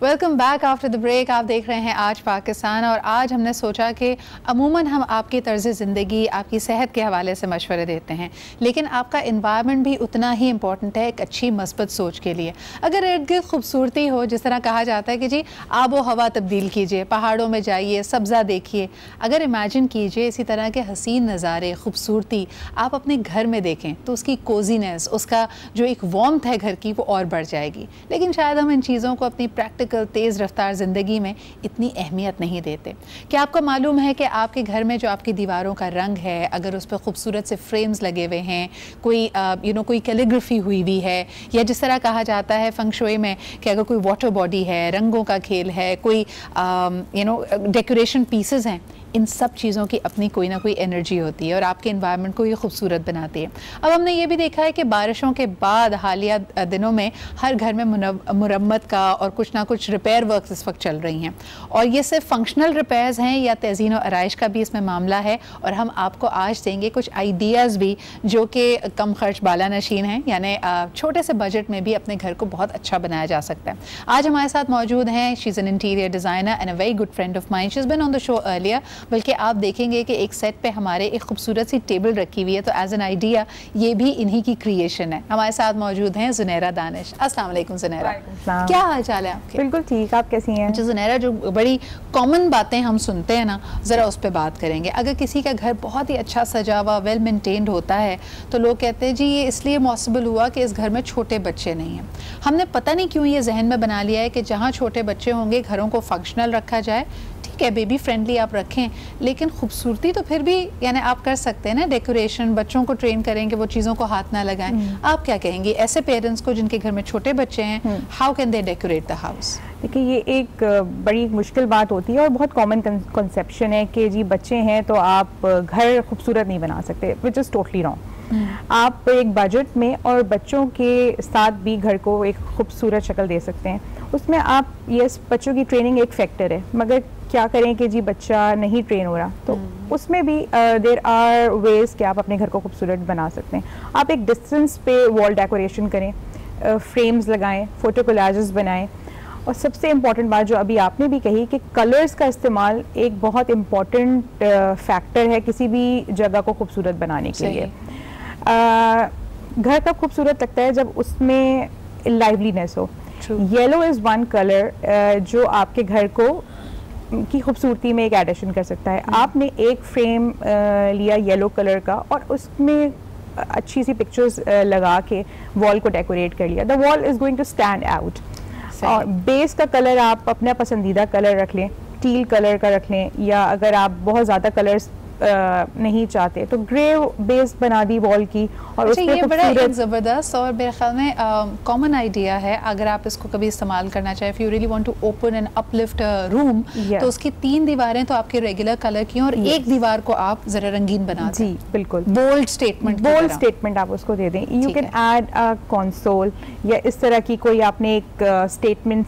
Welcome back after the break. आप देख रहे हैं आज पाकिस्तान, और आज हमने सोचा कि अमूमन हम आपकी तर्ज ज़िंदगी, आपकी सेहत के हवाले से मशवरे देते हैं, लेकिन आपका इन्वायरमेंट भी उतना ही इम्पॉर्टेंट है एक अच्छी मस्बत सोच के लिए। अगर इर्द गिर्द खूबसूरती हो, जिस तरह कहा जाता है कि जी आबो हवा तब्दील कीजिए, पहाड़ों में जाइए, सब्ज़ा देखिए, अगर इमेजिन कीजिए इसी तरह के हसीन नज़ारे, खूबसूरती आप अपने घर में देखें तो उसकी कोजीनेस, उसका जो एक वार्मथ है घर की, वो और बढ़ जाएगी। लेकिन शायद हम इन चीज़ों को अपनी प्रैक्टिकल तेज़ रफ्तार ज़िंदगी में इतनी अहमियत नहीं देते। क्या आपको मालूम है कि आपके घर में जो आपकी दीवारों का रंग है, अगर उस पर खूबसूरत से फ्रेम्स लगे हुए हैं, कोई कोई कैलीग्राफी हुई हुई है, या जिस तरह कहा जाता है फंग शुई में कि अगर कोई वाटर बॉडी है, रंगों का खेल है, कोई डेकोरेशन पीसेस हैं, इन सब चीज़ों की अपनी कोई ना कोई एनर्जी होती है और आपके इन्वायरमेंट को ये खूबसूरत बनाती है। अब हमने ये भी देखा है कि बारिशों के बाद हालिया दिनों में हर घर में मुरम्मत का और कुछ ना कुछ रिपेयर वर्क्स इस वक्त चल रही हैं, और ये सिर्फ फंक्शनल रिपेयर्स हैं या तज़ीन और आराइश का भी इसमें मामला है। और हम आपको आज देंगे कुछ आइडियाज़ भी जो कि कम खर्च बाला नशीन हैं, यानी छोटे से बजट में भी अपने घर को बहुत अच्छा बनाया जा सकता है। आज हमारे साथ मौजूद हैं, she is an interior designer and a very good friend of mine, she is been on the show earlier. बल्कि आप देखेंगे कि एक सेट पे हमारे एक खूबसूरत सी टेबल रखी हुई है, तो एज एन आइडिया ये भी इन्हीं की क्रिएशन है। हमारे साथ मौजूद हैं ज़ुनैरा दानिश। अस्सलाम वालेकुम ज़ुनैरा, क्या हाल चाल है आपके? बिल्कुल ठीक, आप कैसी हैं? अच्छा ज़ुनैरा, जो बड़ी कॉमन बातें हम सुनते हैं ना, ज़रा उस पर बात करेंगे। अगर किसी का घर बहुत ही अच्छा सजा हुआ, वेल मेंटेन्ड होता है, तो लोग कहते हैं जी ये इसलिए पॉसिबल हुआ कि इस घर में छोटे बच्चे नहीं हैं। हमने पता नहीं क्यों ये जहन में बना लिया है कि जहाँ छोटे बच्चे होंगे घरों को फंक्शनल रखा जाए। ठीक है, बेबी फ्रेंडली आप रखें, लेकिन खूबसूरती तो फिर भी यानी आप कर सकते हैं ना, डेकोरेशन, बच्चों को ट्रेन करेंगे वो चीज़ों को हाथ ना लगाएं। आप क्या कहेंगी ऐसे पेरेंट्स को जिनके घर में छोटे बच्चे हैं, how can they decorate the house? देखिए, ये एक बड़ी मुश्किल बात होती है और बहुत कॉमन कंसेप्शन है कि जी बच्चे हैं तो आप घर खूबसूरत नहीं बना सकते, विच इज़ टोटली रॉन्ग। आप एक बजट में और बच्चों के साथ भी घर को एक खूबसूरत शक्ल दे सकते हैं। उसमें आप यस, बच्चों की ट्रेनिंग एक फैक्टर है, मगर क्या करें कि जी बच्चा नहीं ट्रेन हो रहा, तो उसमें भी देयर आर वेज कि आप अपने घर को खूबसूरत बना सकते हैं। आप एक डिस्टेंस पे वॉल डेकोरेशन करें, फ्रेम्स लगाएं, फोटो कोलाजेस बनाएं, और सबसे इम्पॉर्टेंट बात जो अभी आपने भी कही कि कलर्स का इस्तेमाल एक बहुत इम्पॉर्टेंट फैक्टर है किसी भी जगह को खूबसूरत बनाने के लिए। घर कब खूबसूरत लगता है? जब उसमें लाइवलीनेस हो। येलो इज़ वन कलर जो आपके घर को की खूबसूरती में एक एडिशन कर सकता है। आपने एक फ्रेम लिया येलो कलर का और उसमें अच्छी सी पिक्चर्स लगा के वॉल को डेकोरेट कर लिया, the wall is going to stand out. और बेस का कलर आप अपना पसंदीदा कलर रख लें, टील कलर का रख लें, या अगर आप बहुत ज़्यादा कलर्स नहीं चाहते तो ग्रे बेस बना दी वॉल की। और अच्छा, ये बड़ा एक ज़बरदस्त और मेरे ख्याल में कॉमन आइडिया है। अगर आप इसको कभी इस्तेमाल करना चाहें, if you really want to open and uplift room, तो उसकी 3 दीवारें तो आपके रेगुलर कलर की और एक दीवार को आप जरा रंगीन बना दें। जी बिल्कुल, बोल्ड स्टेटमेंट आप उसको दे दें। You can add a console, या इस तरह की कोई आपने एक स्टेटमेंट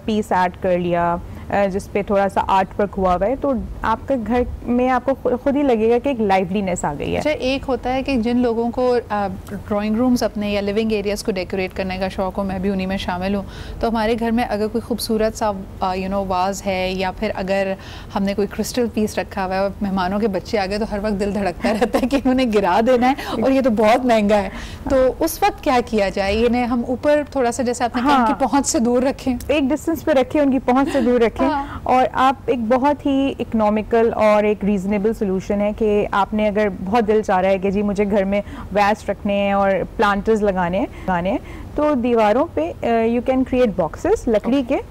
पीस ऐड कर लिया जिस पे थोड़ा सा आर्ट वर्क हुआ हुआ है, तो आपके घर में आपको खुद ही लगेगा कि एक लाइवलीनेस आ गई है। अच्छा, एक होता है कि जिन लोगों को ड्राइंग रूम्स अपने या लिविंग एरियाज़ को डेकोरेट करने का शौक़ हो, मैं भी उन्हीं में शामिल हूँ, तो हमारे घर में अगर कोई खूबसूरत सा वाज है, या फिर अगर हमने कोई क्रिस्टल पीस रखा हुआ है और मेहमानों के बच्चे आ गए, तो हर वक्त दिल धड़कता रहता है कि उन्हें गिरा देना है और ये तो बहुत महंगा है। तो उस वक्त क्या किया जाए? इन्हें हम ऊपर थोड़ा सा, जैसे आपने कहा, उनकी पहुँच से दूर रखें, एक डिस्टेंस पे रखें, उनकी पहुँच से दूर रखें। और आप एक बहुत ही इकोनॉमिकल और एक रीजनेबल सोल्यूशन है कि आपने अगर बहुत दिल चाह रहा है कि जी मुझे घर में वैस रखने हैं और प्लांटर्स लगाने हैं, तो दीवारों पे यू कैन क्रिएट बॉक्सेस लकड़ी के।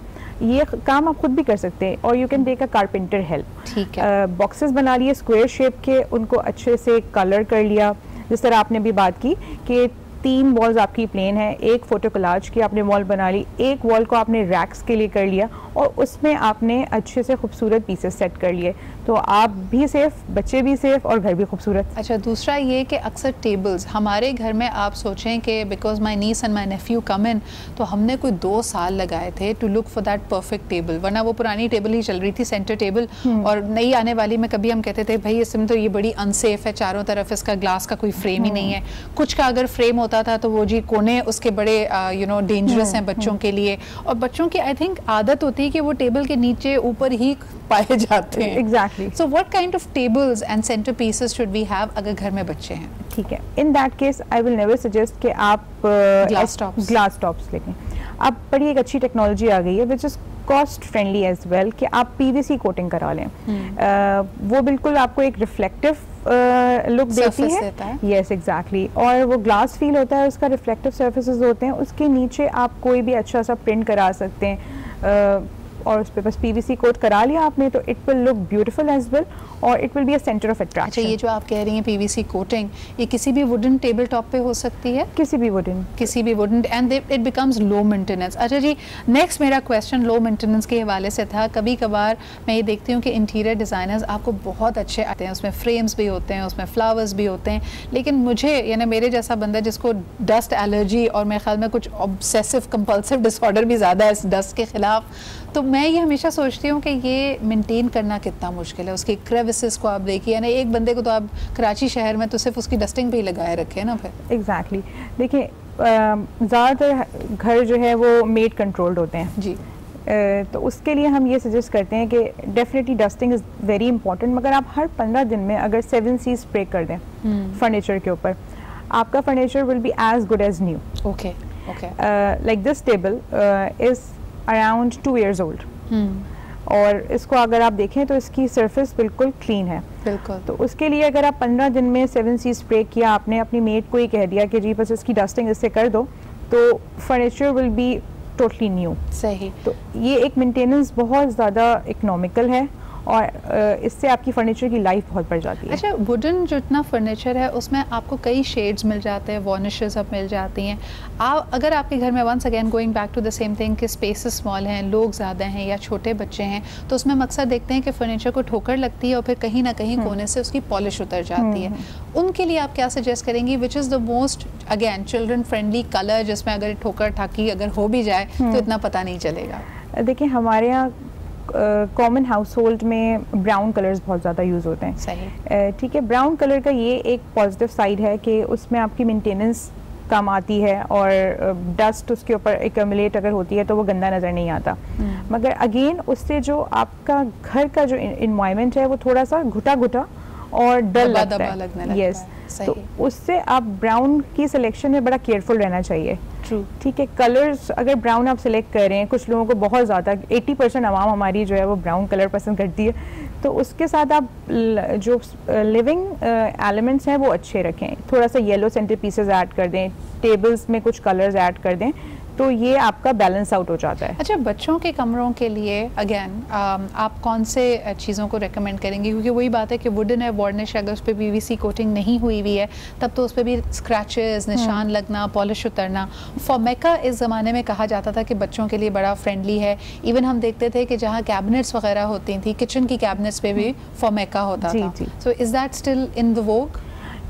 ये काम आप खुद भी कर सकते हैं, और you can take a carpenter help. ठीक है, बॉक्सेस बना लिए स्क्वायर शेप के, उनको अच्छे से कलर कर लिया। जिस तरह आपने भी बात की कि 3 वॉल्स आपकी प्लेन है, एक फोटो कोलाज की आपने वॉल बना ली, एक वॉल को आपने रैक्स के लिए कर लिया, और उसमें आपने अच्छे से खूबसूरत पीसेस सेट कर लिए, तो आप भी सेफ, बच्चे भी सेफ, और घर भी खूबसूरत। अच्छा, दूसरा ये कि अक्सर टेबल्स हमारे घर में, आप सोचें कि because my niece and my nephew come in, तो हमने कोई 2 साल लगाए थे to look for that perfect table, वरना वो पुरानी टेबल ही चल रही थी, सेंटर टेबल। और नई आने वाली में कभी हम कहते थे भाई इसमें तो ये बड़ी अनसेफ है, चारों तरफ इसका ग्लास का कोई फ्रेम ही नहीं है, कुछ का अगर फ्रेम होता था तो वो जी कोने उसके बड़े डेंजरस हैं बच्चों के लिए, और बच्चों की आई थिंक आदत होती है कि वो टेबल के नीचे ऊपर ही पाए जाते हैं। Exactly. So what kind of tables and centre pieces should we have अगर घर में बच्चे हैं? ठीक है, in that case I will never suggest कि आप ग्लास टॉप्स लेंगे। अब बड़ी एक अच्छी टेक्नोलॉजी आ गई है which is cost friendly as well कि आप पीवीसी कोटिंग करा लें। वो बिल्कुल आपको एक रिफ्लेक्टिव लुक देती है। यस एग्जैक्टली, और वो ग्लास फील होता है, उसका रिफ्लेक्टिव सर्फेसेस होते हैं, उसके नीचे आप कोई भी अच्छा सा प्रिंट करा सकते हैं और उस पर बस पीवीसी कोट करा लिया आपने तो it will look beautiful as well और it will be a centre of attraction. अच्छा, ये जो आप कह रही हैं पीवीसी कोटिंग, ये किसी भी वुडन टेबल टॉप पे हो सकती है? किसी भी wooden and it becomes low maintenance. अच्छा जी, नेक्स्ट मेरा क्वेश्चन लो मेंटेनेंस के हवाले से था। कभी कभार मैं ये देखती हूँ कि इंटीरियर डिज़ाइनर्स आपको बहुत अच्छे आते हैं, उसमें फ्रेम्स भी होते हैं, उसमें फ्लावर्स भी होते हैं, लेकिन मुझे यानी मेरे जैसा बंदा जिसको डस्ट एलर्जी और मेरे ख्याल में कुछ ऑब्सेसिव कंपल्सिव डिसऑर्डर भी ज़्यादा है इस डस्ट के ख़िलाफ़, तो मैं ये हमेशा सोचती हूँ कि ये मेंटेन करना कितना मुश्किल है। उसकी क्रेविसेस को आप देखिए, यानी एक बंदे को तो आप कराची शहर में तो सिर्फ उसकी डस्टिंग पे ही लगाए रखे ना फिर। एग्जैक्टली। देखिए ज़्यादातर घर जो है वो मेड कंट्रोल्ड होते हैं जी, तो उसके लिए हम ये सजेस्ट करते हैं कि definitely dusting is very important, मगर आप हर 15 दिन में अगर 7C स्प्रे कर दें फर्नीचर के ऊपर, आपका furniture will be as good as new. Okay okay. Like this table is around 2 years old, और इसको अगर आप देखें तो इसकी सरफेस बिल्कुल क्लीन है। बिल्कुल। तो उसके लिए अगर आप 15 दिन में 7C स्प्रे किया, आपने अपनी मेड को ही कह दिया कि जी बस इसकी डस्टिंग इससे कर दो, तो furniture will be totally new. सही। तो ये एक मेंटेनेंस बहुत ज़्यादा इकोनॉमिकल है और इससे आपकी फर्नीचर की लाइफ बहुत बढ़ जाती है। अच्छा, वुडन जितना फर्नीचर है उसमें आपको कई शेड्स मिल जाते हैं, वार्निशेस अब मिल जाती हैं। अगर आपके घर में once again going back to the same thing कि स्पेसेस स्मॉल हैं, लोग ज़्यादा हैं या छोटे बच्चे हैं, तो उसमें अक्सर देखते हैं कि फर्नीचर को ठोकर लगती है और फिर कहीं ना कहीं कोने से उसकी पॉलिश उतर जाती है। उनके लिए आप क्या सजेस्ट करेंगी, which is the most again children friendly colour जिसमें अगर ठोकर ठाकी अगर हो भी जाए तो इतना पता नहीं चलेगा? देखिए, हमारे यहाँ कॉमन हाउस होल्ड में ब्राउन कलर्स बहुत ज़्यादा यूज़ होते हैं। सही। ठीक है, ब्राउन कलर का ये एक पॉजिटिव साइड है कि उसमें आपकी मेंटेनेंस कम आती है और डस्ट उसके ऊपर एक्यूमुलेट अगर होती है तो वो गंदा नज़र नहीं आता। मगर अगेन उससे जो आपका घर का जो इन्वायरमेंट है वो थोड़ा सा घुटा घुटा और डल लगता है। यस, तो उससे आप ब्राउन की सिलेक्शन में बड़ा केयरफुल रहना चाहिए। ट्रू। ठीक है, कलर्स अगर ब्राउन आप सिलेक्ट कर रहे हैं, कुछ लोगों को बहुत ज़्यादा 80% आवाम हमारी जो है वो ब्राउन कलर पसंद करती है, तो उसके साथ आप जो लिविंग एलिमेंट्स हैं वो अच्छे रखें, थोड़ा सा येलो सेंटर पीसेस ऐड कर दें, टेबल्स में कुछ कलर्स ऐड कर दें, तो ये आपका बैलेंस आउट हो जाता है। अच्छा, बच्चों के कमरों के लिए अगेन आप कौन से चीज़ों को रेकमेंड करेंगे? क्योंकि वही बात है कि वुडन है, वार्निश अगर उस पर पीवीसी कोटिंग नहीं हुई हुई है तब तो उस पर भी स्क्रैचेस, निशान लगना, पॉलिश उतरना। फॉर्मिका इस ज़माने में कहा जाता था कि बच्चों के लिए बड़ा फ्रेंडली है। इवन हम देखते थे कि जहाँ कैबिनेट्स वगैरह होती थी, किचन की कैबिनेट्स पे भी फॉर्मिका होता था। So is that still in the vogue?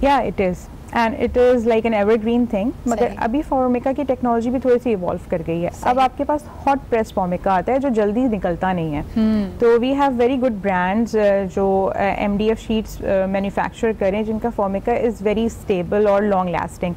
या it is, and it is like an evergreen thing. मगर अभी फॉर्मिका की टेक्नोलॉजी भी थोड़ी सी इवॉल्व कर गई है। अब आपके पास हॉट प्रेस फॉर्मिका आता है जो जल्दी निकलता नहीं है। तो we have very good brands जो MDF शीट्स मैन्युफैक्चर करें जिनका फॉर्मिका इज़ वेरी स्टेबल और लॉन्ग लास्टिंग।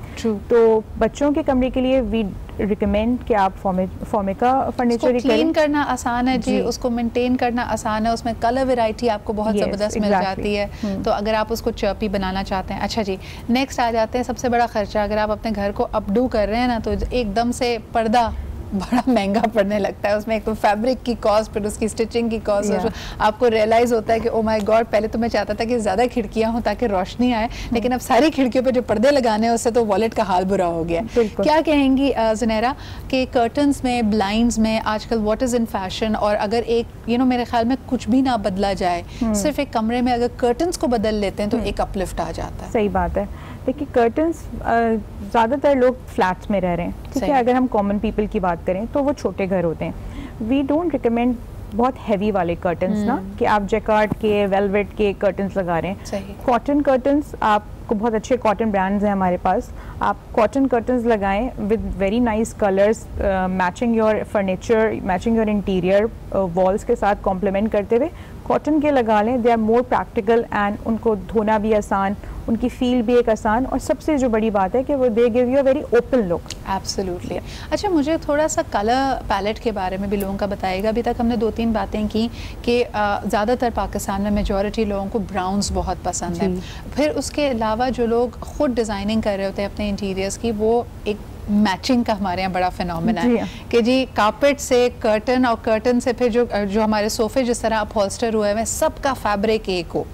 तो बच्चों के कमरे के लिए वी रिकमेंड कि आप फॉर्मिका फर्नीचर क्लीन करना आसान है जी, उसको मेंटेन करना आसान है, उसमें कलर वैरायटी आपको बहुत ज़बरदस्त मिल जाती है। तो अगर आप उसको चर्पी बनाना चाहते हैं। अच्छा जी, नेक्स्ट आ जाते हैं सबसे बड़ा खर्चा। अगर आप अपने घर को अपडू कर रहे हैं ना तो एकदम से पर्दा बड़ा महंगा पड़ने लगता है। उसमें एक तो फैब्रिक की कॉस्ट, फिर उसकी स्टिचिंग की कॉस्ट, आपको रियलाइज़ होता है कि ओ माय गॉड, पहले तो मैं चाहता था कि ज़्यादा खिड़कियां हों ताकि रोशनी आए, लेकिन अब सारी खिड़कियों पे जो पर्दे लगाने हैं उससे तो वॉलेट का हाल बुरा हो गया। क्या कहेंगी ज़ुनैरा कि कर्टन्स में, ब्लाइंड्स में आजकल व्हाट इज़ इन फैशन, और अगर एक मेरे ख्याल में कुछ भी ना बदला जाए, सिर्फ एक कमरे में अगर कर्टन्स को बदल लेते हैं तो एक अपलिफ्ट आ जाता है। सही बात है। देखिए, कर्टन्स ज़्यादातर लोग फ्लैट्स में रह रहे हैं, ठीक है। अगर हम कॉमन पीपल की बात करें तो वो छोटे घर होते हैं। वी डोंट रिकमेंड बहुत हैवी वाले कर्टन्स ना, कि आप जैकार्ड के, वेलवेट के कर्टन्स लगा रहे हैं। कॉटन कर्टन्स, आपको बहुत अच्छे कॉटन ब्रांड्स हैं हमारे पास, आप कॉटन कर्टन्स लगाएं with very nice colours, matching your furniture, matching your interior walls के साथ कॉम्प्लीमेंट करते हुए कॉटन के लगा लें। They are more practical and उनको धोना भी आसान, उनकी फील भी एक आसान, और सबसे जो बड़ी बात है कि वो they give you a very open look. Absolutely. अच्छा, मुझे थोड़ा सा कलर पैलेट के बारे में भी लोगों का बताइएगा। अभी तक हमने 2-3 बातें की कि ज़्यादातर पाकिस्तान में मेजॉरिटी लोगों को ब्राउन्स बहुत पसंद है। फिर उसके अलावा जो लोग खुद डिज़ाइनिंग कर रहे होते हैं अपने इंटीरियर्स की, वो एक मैचिंग का हमारे यहाँ बड़ा फिनोमेना है कि जी कारपेट से कर्टन और कर्टन से फिर जो हमारे सोफे जिस तरह अपहोल्स्टर हुए हैं सबका फैब्रिक एक हो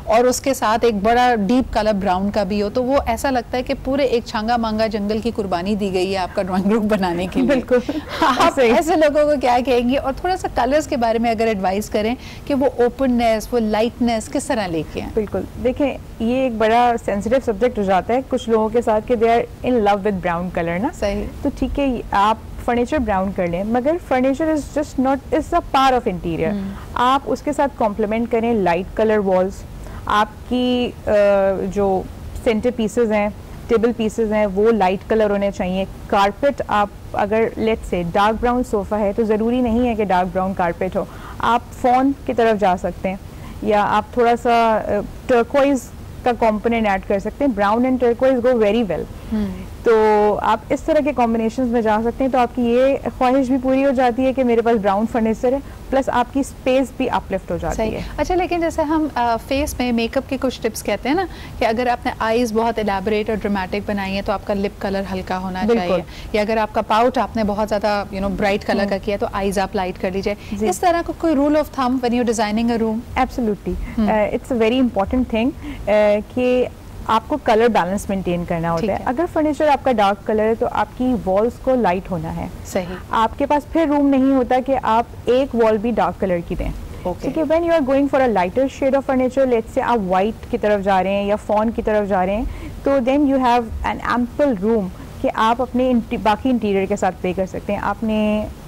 और उसके साथ एक बड़ा डीप कलर ब्राउन का भी हो, तो वो ऐसा लगता है कि पूरे एक छांगा मांगा जंगल की कुर्बानी दी गई है आपका ड्राइंग रूम बनाने के लिए। बिल्कुल। आप ऐसे लोगों को क्या कहेंगे? और थोड़ा सा कलर्स के बारे में अगर एडवाइस करें कि वो ओपननेस, वो लाइटनेस किस तरह लेके आए? बिल्कुल, देखें ये एक बड़ा सेंसिटिव सब्जेक्ट हो जाता है कुछ लोगों के साथ कि they are in love with brown colour ना। सही। तो ठीक है, आप फर्नीचर ब्राउन कर लें, मगर furniture is just not, is a part of interior. आप उसके साथ कॉम्प्लीमेंट करें लाइट कलर वॉल्स, आपकी जो सेंटर पीसेस हैं, टेबल पीसेस हैं, वो लाइट कलर होने चाहिए। कारपेट, आप अगर let's say dark brown sofa है तो ज़रूरी नहीं है कि डार्क ब्राउन कारपेट हो, आप फॉन की तरफ जा सकते हैं, या आप थोड़ा सा टर्कोइज का कंपोनेंट ऐड कर सकते हैं। Brown and turquoise go very well. तो आप इस तरह के कॉम्बिनेशंस में जा सकते हैं, तो आपकी ये ख्वाहिश भी पूरी हो जाती है कि मेरे पास ब्राउन फर्नीचर है, प्लस आपकी स्पेस भी अपलिफ्ट हो जाती है। अच्छा, लेकिन जैसे हम फेस में मेकअप के कुछ टिप्स कहते हैं ना कि अगर आपने आईज बहुत एलैबोरेट और ड्रामेटिक बनाई है तो आपका लिप कलर हल्का होना चाहिए, या अगर आपका पाउट आपने बहुत ज़्यादा ब्राइट कलर का किया तो आईज आप लाइट कर लीजिए। इस तरह का कोई rule of thumb when you designing a room? Absolutely, it's a very important thing कि आपको कलर बैलेंस मेंटेन करना होता है। अगर फर्नीचर आपका डार्क कलर है तो आपकी वॉल्स को लाइट होना है। सही। आपके पास फिर रूम नहीं होता कि आप एक वॉल भी डार्क कलर की दें। ठीक है, when you are going for a lighter shade of furniture, let's say आप वाइट की तरफ जा रहे हैं या फॉन की तरफ जा रहे हैं, तो then you have an ample room कि आप अपने बाकी इंटीरियर के साथ प्ले कर सकते हैं। आपने,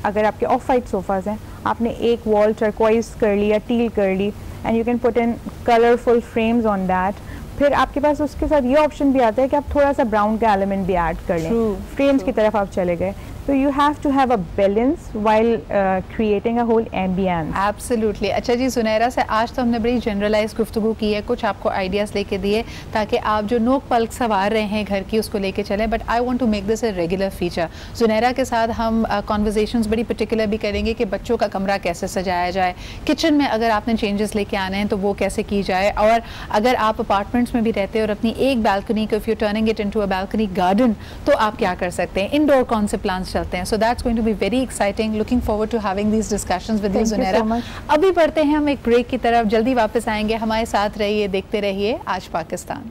अगर आपके ऑफ वाइट सोफाज हैं, आपने एक वॉल टर्कोइज कर ली या टील कर ली, and you can put in colourful frames on that. फिर आपके पास उसके साथ ये ऑप्शन भी आता है कि आप थोड़ा सा ब्राउन का एलिमेंट भी ऐड कर लें। फ्रेम्स की तरफ आप चले गए, तो you have to have a balance while creating a whole ambience. Absolutely. अच्छा जी, सुनहरा से आज तो हमने बड़ी जनरलाइज गुफ्तगू की है, कुछ आपको आइडियाज़ लेके दिए ताकि आप जो नोक पलक सवार रहे हैं घर की उसको लेके चलें, but I want to make this a regular feature. Sunehra के साथ हम कॉन्वर्जेशंस बड़ी पर्टिकुलर भी करेंगे कि बच्चों का कमरा कैसे सजाया जाए, किचन में अगर आपने चेंजेस लेके आने हैं तो वो कैसे की जाए, और अगर आप अपार्टमेंट्स में भी रहते हैं और अपनी एक बालकनी को, if you turning it into a balcony garden, तो आप क्या कर सकते हैं, इंडोर कौन से प्लान्स चलते हैं। So that's going to be very exciting. Looking forward to having these discussions with you Sunehra. अभी बढ़ते हैं हम एक ब्रेक की तरफ, जल्दी वापस आएंगे। हमारे साथ रहिए, देखते रहिए आज पाकिस्तान।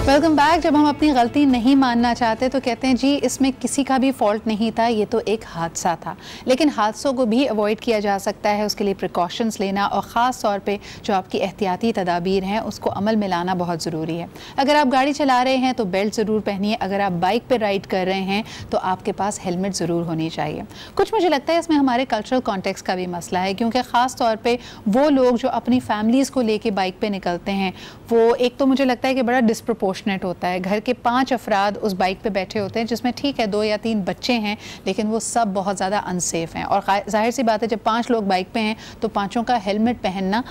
Welcome back. जब हम अपनी गलती नहीं मानना चाहते तो कहते हैं जी इसमें किसी का भी फॉल्ट नहीं था, ये तो एक हादसा था। लेकिन हादसों को भी अवॉइड किया जा सकता है, उसके लिए प्रिकॉशंस लेना और ख़ास तौर पे जो आपकी एहतियाती तदाबीर हैं उसको अमल में लाना बहुत ज़रूरी है। अगर आप गाड़ी चला रहे हैं तो बेल्ट ज़रूर पहनिए, अगर आप बाइक पर राइड कर रहे हैं तो आपके पास हेलमेट ज़रूर होनी चाहिए। कुछ मुझे लगता है इसमें हमारे कल्चरल कॉन्टेक्स्ट का भी मसला है, क्योंकि ख़ास तौर पर वो लोग जो अपनी फैमिलीज़ को लेके बाइक पर निकलते हैं, वो एक तो मुझे लगता है कि बड़ा डिस्प्रपोर्शनेट होता है। घर के 5 अफराद उस बाइक पे बैठे होते हैं, जिसमें ठीक है 2 या 3 बच्चे हैं, लेकिन वो सब बहुत ज़्यादा अनसेफ हैं। और जाहिर सी बात है जब 5 लोग बाइक पे हैं तो पांचों का हेलमेट पहनना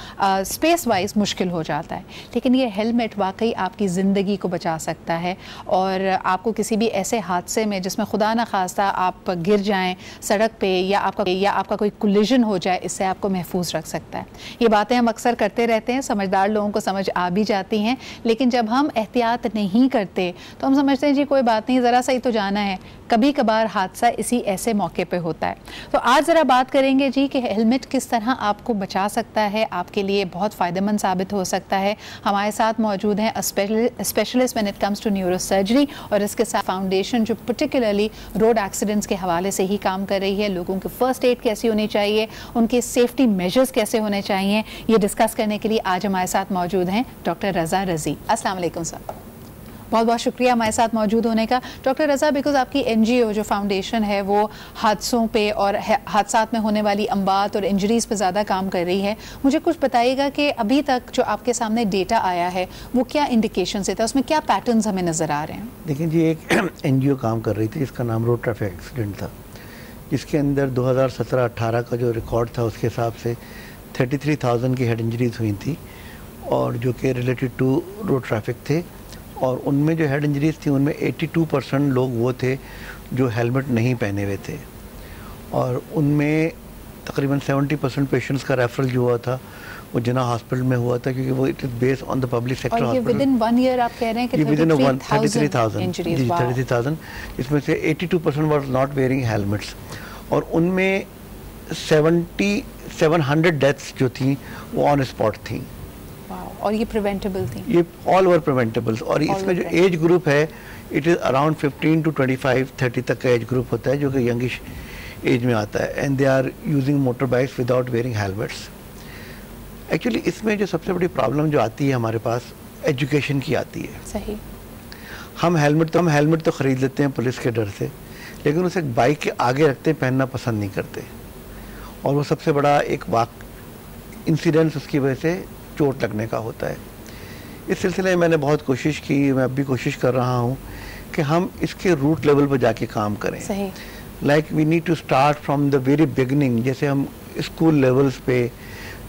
स्पेस वाइज मुश्किल हो जाता है। लेकिन ये हेलमेट वाकई आपकी ज़िंदगी को बचा सकता है और आपको किसी भी ऐसे हादसे में जिसमें खुदा न खास्ता आप गिर जाएँ सड़क पर या आपका कोई कोलिजन हो जाए, इससे आपको महफूज रख सकता है। ये बातें हम अक्सर करते रहते हैं, समझदार लोगों को समझ आ भी जाती हैं, लेकिन जब हम एहतियात नहीं करते तो हम समझते हैं जी कोई बात नहीं, ज़रा सा ही तो जाना है। कभी कभार हादसा इसी ऐसे मौके पे होता है। तो आज ज़रा बात करेंगे जी कि हेलमेट किस तरह आपको बचा सकता है, आपके लिए बहुत फ़ायदेमंद साबित हो सकता है। हमारे साथ मौजूद हैं specialist when it comes to neuro surgery और इसके साथ फाउंडेशन जो पर्टिकुलरली रोड एक्सीडेंट्स के हवाले से ही काम कर रही है। लोगों की फ़र्स्ट एड कैसी होनी चाहिए, उनके सेफ्टी मेजर्स कैसे होने चाहिए, ये डिस्कस करने के लिए आज हमारे साथ मौजूद हैं डॉक्टर रज़ा रज़ी। अस्सलाम वालेकुम सर। बहुत बहुत शुक्रिया हमारे साथ मौजूद होने का डॉक्टर रज़ा। बिकॉज आपकी NGO जो फाउंडेशन है वो हादसों पे और हादसात में होने वाली अमवात और इंजरीज़ पे ज़्यादा काम कर रही है, मुझे कुछ बताइएगा कि अभी तक जो आपके सामने डेटा आया है वो क्या इंडिकेशन से था, उसमें क्या पैटर्न्स हमें नज़र आ रहे हैं? देखिए जी, एक NGO काम कर रही थी जिसका नाम रोड ट्रैफिक एक्सीडेंट था, जिसके अंदर 2017-18 का जो रिकॉर्ड था उसके हिसाब से 33,000 की हेड इंजरीज हुई थी और जो कि रिलेटेड टू रोड ट्रैफिक थे। और उनमें जो हेड इंजरीज थी उनमें 82% लोग वो थे जो हेलमेट नहीं पहने हुए थे और उनमें तकरीबन 70% पेशेंट्स का रेफरल जो हुआ था वो जिन्ना हॉस्पिटल में हुआ था, क्योंकि वो it is based on the public sector hospital. With in 1 year आप कह रहे हैं कि 33,000, इसमें से 82% वाज नॉट वेयरिंग हेलमेट्स और उनमें 700 डेथ्स जो थी वो ऑन स्पॉट थी। और ये प्रिवेंटेबल थी, ये ऑल ओवर प्रिवेंटेबल्स। और इसमें जो एज ग्रुप है इट इज़ अराउंड 15 to 25-30 तक का एज ग्रुप होता है जो कि यंगिश एज में आता है and they are using motor bikes without wearing helmets. Actually इसमें जो सबसे बड़ी प्रॉब्लम जो आती है हमारे पास एजुकेशन की आती है। सही, हम हेलमेट तो ख़रीद लेते हैं पुलिस के डर से, लेकिन उसे बाइक के आगे रखते पहनना पसंद नहीं करते और वो सबसे बड़ा एक इंसिडेंस उसकी वजह से चोट लगने का होता है। इस सिलसिले में मैंने बहुत कोशिश की, मैं अब भी कोशिश कर रहा हूँ कि हम इसके रूट लेवल पर जाके काम करें। Like we need to start from the very beginning, जैसे हम स्कूल लेवल्स पे